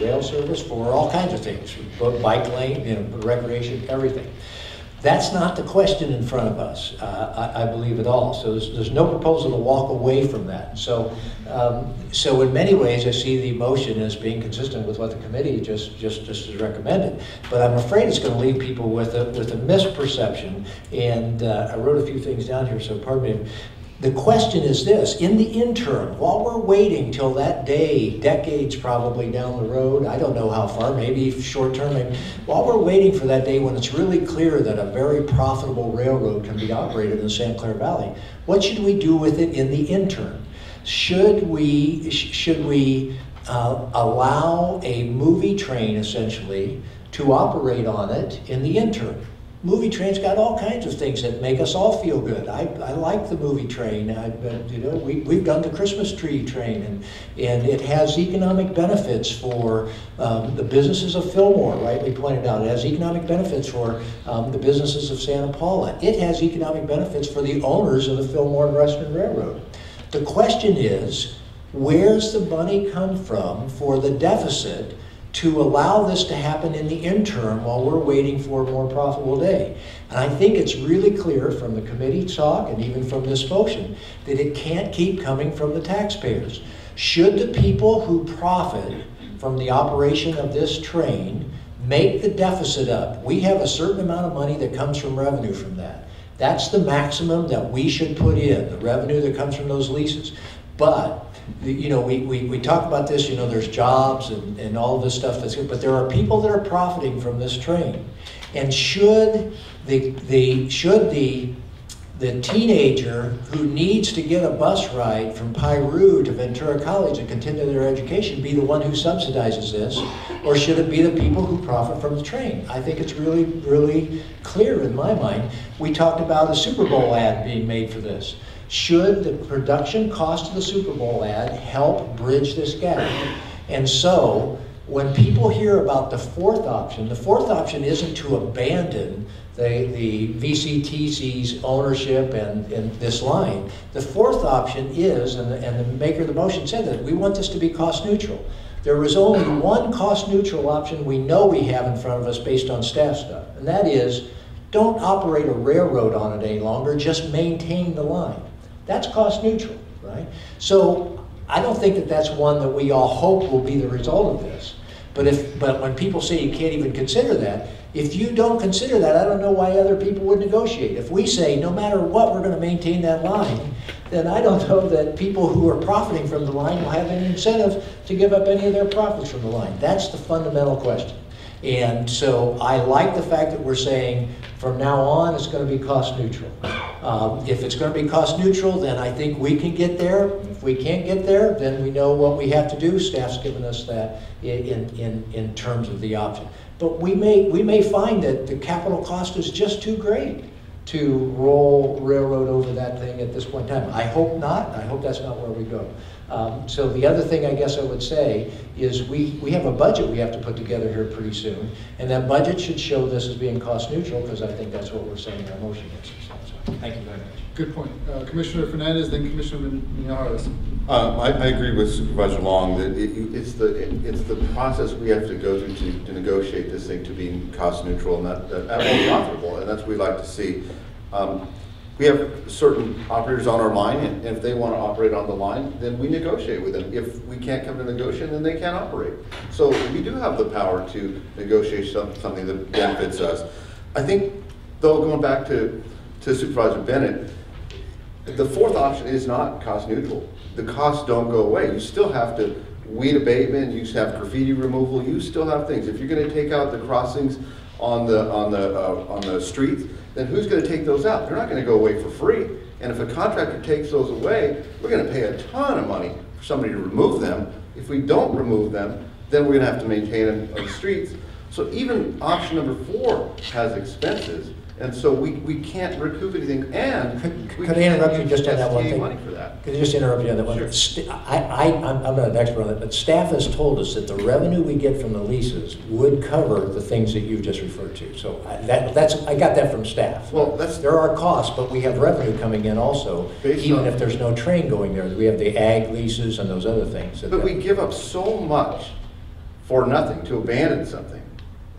rail service, for all kinds of things, bike lane, you know, recreation, everything. That's not the question in front of us, I believe at all. So there's no proposal to walk away from that. So in many ways, I see the motion as being consistent with what the committee just has recommended. But I'm afraid it's going to leave people with a misperception. And I wrote a few things down here, so pardon me. The question is this: in the interim, while we're waiting till that day, decades probably down the road, I don't know how far, maybe short term, while we're waiting for that day when it's really clear that a very profitable railroad can be operated in the Santa Clara Valley, what should we do with it in the interim? Should we allow a movie train, essentially, to operate on it in the interim? Movie train's got all kinds of things that make us all feel good. I like the movie train. You know, we've done the Christmas tree train, and it has economic benefits for the businesses of Fillmore, rightly pointed out. It has economic benefits for the businesses of Santa Paula. It has economic benefits for the owners of the Fillmore and Western Railroad. The question is, where's the money come from for the deficit to allow this to happen in the interim while we're waiting for a more profitable day. And I think it's really clear from the committee talk and even from this motion that it can't keep coming from the taxpayers. Should the people who profit from the operation of this train make the deficit up, we have a certain amount of money that comes from revenue from that. That's the maximum that we should put in, the revenue that comes from those leases. But you know, we talk about this, you know, there's jobs and all of this stuff that's good, but there are people that are profiting from this train. And should the teenager who needs to get a bus ride from Piru to Ventura College to continue their education be the one who subsidizes this, or should it be the people who profit from the train? I think it's really, really clear in my mind. We talked about a Super Bowl ad being made for this. Should the production cost of the Super Bowl ad help bridge this gap? And so, when people hear about the fourth option isn't to abandon the VCTC's ownership and this line. The fourth option is, and the maker of the motion said that, we want this to be cost neutral. There is only one cost neutral option we know we have in front of us based on staff stuff, and that is, don't operate a railroad on it any longer, just maintain the line. That's cost neutral, right? So I don't think that that's one that we all hope will be the result of this. But when people say you can't even consider that, if you don't consider that, I don't know why other people would negotiate. If we say no matter what, we're going to maintain that line, then I don't know that people who are profiting from the line will have any incentive to give up any of their profits from the line. That's the fundamental question. And so I like the fact that we're saying from now on it's going to be cost neutral. If it's going to be cost neutral, then I think we can get there. If we can't get there, then we know what we have to do. Staff's given us that in terms of the option. But we may find that the capital cost is just too great to roll railroad over that thing at this point in time. I hope not. I hope that's not where we go. So the other thing I guess I would say is we have a budget we have to put together here pretty soon, and that budget should show this as being cost neutral, because I think that's what we're saying in our motion is. So, thank you very much. Good point. Commissioner Fernandez, then Commissioner Minares. I agree with Supervisor Long that it's the process we have to go through to negotiate this thing to be cost neutral and that profitable, and that's what we like to see. We have certain operators on our line, and if they want to operate on the line, then we negotiate with them. If we can't come to negotiation, then they can't operate. So we do have the power to negotiate something that benefits us. I think, though, going back to Supervisor Bennett, the fourth option is not cost neutral. The costs don't go away. You still have to weed abatement, you have graffiti removal, you still have things. If you're going to take out the crossings on the streets, then who's going to take those out? They're not going to go away for free. And if a contractor takes those away, we're going to pay a ton of money for somebody to remove them. If we don't remove them, then we're going to have to maintain them on the streets. So even option number 4 has expenses, and so we can't recoup anything. And could I interrupt you just on that one thing? money for that. Could I just interrupt you on that one? Sure. I'm not an expert on it, but staff has told us that the revenue we get from the leases would cover the things that you've just referred to. So I got that from staff. Well, there are costs, but we have revenue coming in also, even if there's no train going there. We have the ag leases and those other things. But we give up so much for nothing to abandon something.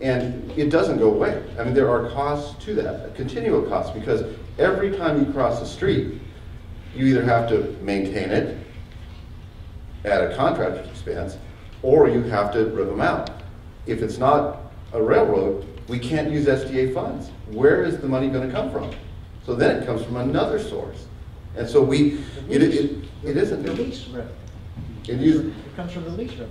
And it doesn't go away. I mean, there are costs to that, continual costs, because every time you cross the street, you either have to maintain it at a contractor's expense, or you have to rip them out. If it's not a railroad, we can't use SDA funds. Where is the money going to come from? So then it comes from another source. And so it isn't. The lease revenue. It comes from the lease revenue.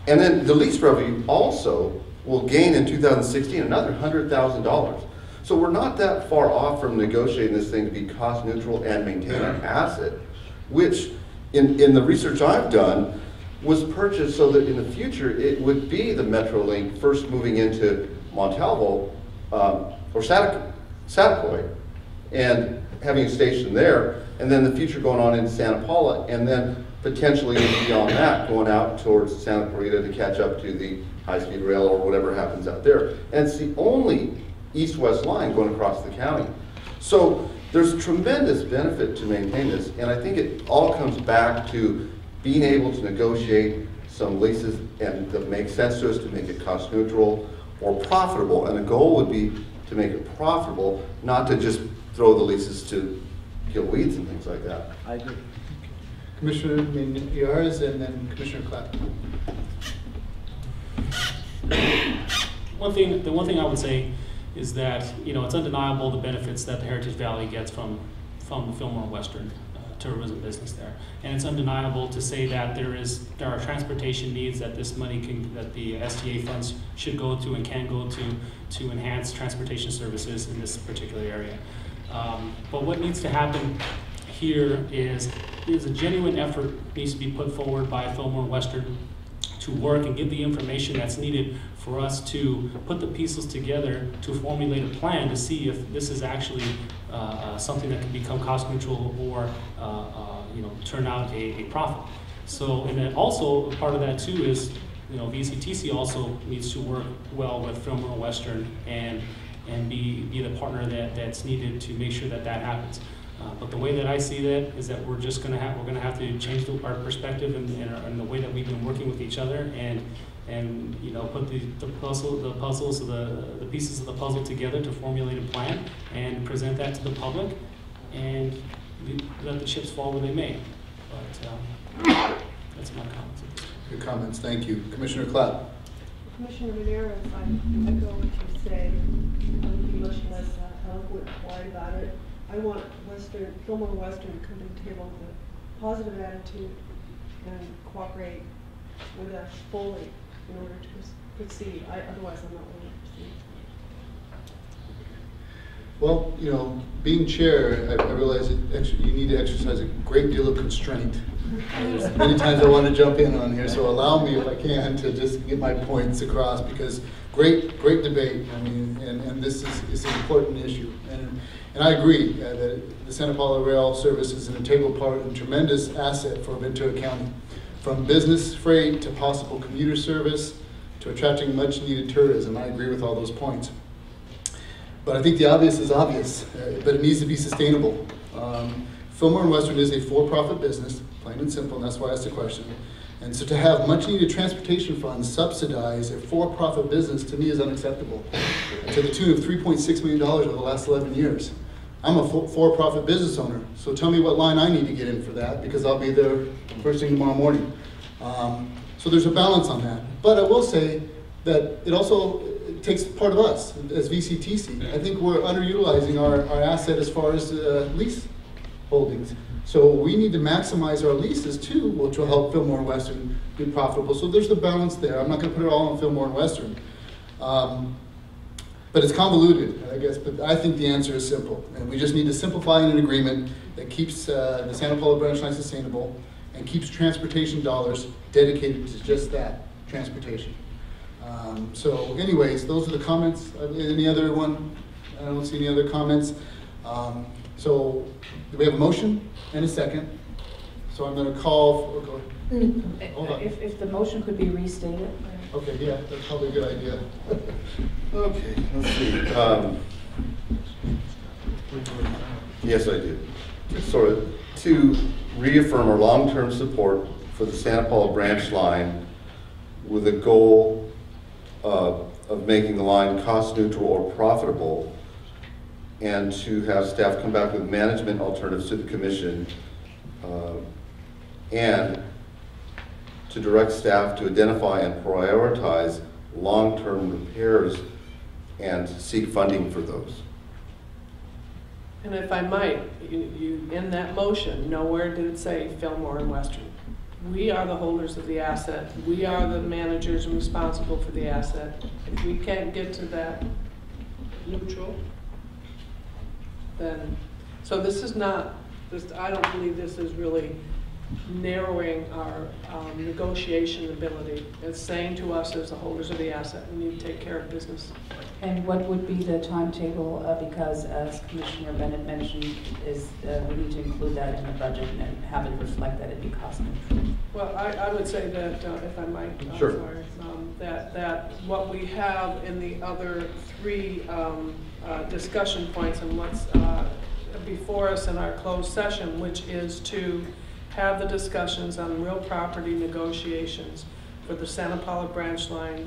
And then the lease revenue also will gain in 2016 another $100,000. So we're not that far off from negotiating this thing to be cost neutral and maintain an asset, which in the research I've done was purchased so that in the future it would be the Metrolink first moving into Montalvo or Satacoy and having a station there, and then the future going on in Santa Paula, and then potentially beyond that going out towards Santa Clarita to catch up to the high-speed rail or whatever happens out there. And it's the only east-west line going across the county. So there's tremendous benefit to maintain this, and I think it all comes back to being able to negotiate some leases and that make sense to us to make it cost neutral or profitable. And the goal would be to make it profitable, not to just throw the leases to kill weeds and things like that. I agree. Commissioner Yares and then Commissioner Clapp. The one thing I would say is that, you know, it's undeniable the benefits that the Heritage Valley gets from the Fillmore Western tourism business there. And it's undeniable to say that there are transportation needs that this money that the STA funds should go to and can go to enhance transportation services in this particular area. But what needs to happen here is a genuine effort needs to be put forward by Fillmore Western to work and give the information that's needed for us to put the pieces together to formulate a plan to see if this is actually something that can become cost neutral or you know, turn out a profit. So, and then also part of that too is, you know, VCTC also needs to work well with Fillmore Western and be the partner that's needed to make sure that happens. But the way that I see that is that we're gonna have to change our perspective and the way that we've been working with each other and you know, put the pieces of the puzzle together to formulate a plan and present that to the public and let the chips fall where they may. But that's my comments. Good comments, thank you. Commissioner Clapp. Commissioner Ventura, if I echo what you say, I would be much less eloquent or quiet about it. I want Fillmore Western to come to the table with a positive attitude and cooperate with us fully in order to proceed. Otherwise, I'm not willing to proceed. Well, you know, being chair, I realize that you need to exercise a great deal of constraint. There's many times I want to jump in on here, so allow me, if I can, to just get my points across, because great debate. I mean, and this is an important issue. And I agree that the Santa Paula Rail Service is an integral part and tremendous asset for Ventura County. From business freight to possible commuter service to attracting much needed tourism. I agree with all those points. But I think the obvious is obvious, but it needs to be sustainable. Fillmore and Western is a for-profit business, plain and simple, and that's why I asked the question. And so to have much needed transportation funds subsidize a for-profit business to me is unacceptable. To the tune of $3.6 million over the last 11 years. I'm a for-profit business owner, so tell me what line I need to get in for that, because I'll be there first thing tomorrow morning. So there's a balance on that. But I will say that it also takes part of us as VCTC. I think we're underutilizing our asset as far as lease holdings. So we need to maximize our leases too, which will help Fillmore and Western be profitable. So there's the balance there. I'm not going to put it all on Fillmore and Western. But it's convoluted, I guess, but I think the answer is simple. And we just need to simplify an agreement that keeps the Santa Paula branch line sustainable and keeps transportation dollars dedicated to just that, transportation. So anyways, those are the comments. Any other one? I don't see any other comments. So do we have a motion and a second? So I'm going to call for, hold on. If the motion could be restated. Okay, yeah, that's probably a good idea. Okay, let's see. Yes, I do. So to reaffirm our long-term support for the Santa Paula branch line with a goal of making the line cost neutral or profitable, and to have staff come back with management alternatives to the commission, and to direct staff to identify and prioritize long-term repairs and seek funding for those. And if I might, you in that motion, nowhere did it say Fillmore and Western. We are the holders of the asset. We are the managers responsible for the asset. If we can't get to that neutral, then, so this is not, I don't believe this is really narrowing our negotiation ability. It's saying to us as the holders of the asset, we need to take care of business. And what would be the timetable? Because as Commissioner Bennett mentioned, we need to include that in the budget and have it reflect that it be cost neutral. Well, I would say that, if I might, sure. Sorry, that what we have in the other three discussion points and what's before us in our closed session, which is to have the discussions on real property negotiations for the Santa Paula branch line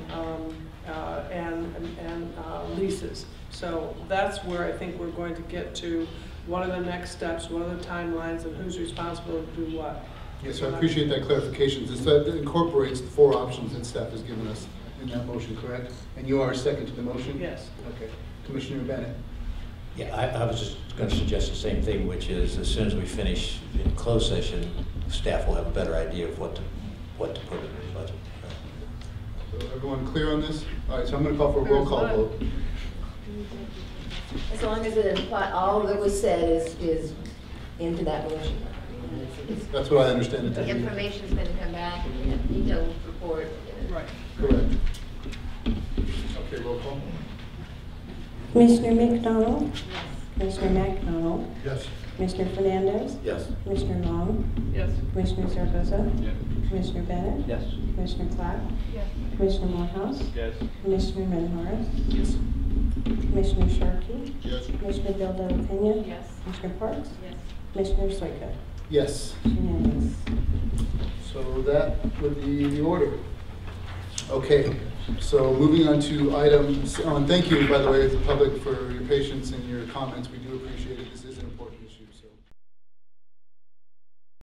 and leases. So that's where I think we're going to get to. What are the next steps? What are the timelines? And who's responsible to do what? Yes, so I appreciate that clarification. That incorporates the 4 options that staff has given us in that motion, correct? And you are second to the motion? Yes. Okay. Commissioner Bennett. Yeah, I was just going to suggest the same thing, which is as soon as we finish in closed session, staff will have a better idea of what to put in the budget. So everyone clear on this? All right, so I'm going to call for a roll call vote. As long as it implies, all that was said is into that motion. That's what I understand it to The be. information's going to come back and a detailed report. Right. Correct. Okay, roll call. Commissioner McDonald? Yes. Commissioner McDonald? Yes. Commissioner Fernandez? Yes. Commissioner Long? Yes. Commissioner Zaragoza? Yes. Commissioner Bennett? Yes. Commissioner Clapp? Yes. Commissioner Morehouse? Yes. Commissioner Mendoza? Yes. Commissioner Sharkey? Yes. Commissioner Bill Pena? Yes. Commissioner Parks? Yes. Commissioner Soika? Yes. Unanimous. So that would be the order. Okay, so moving on to items, and thank you, by the way, to the public for your patience and your comments. We do appreciate it. This is an important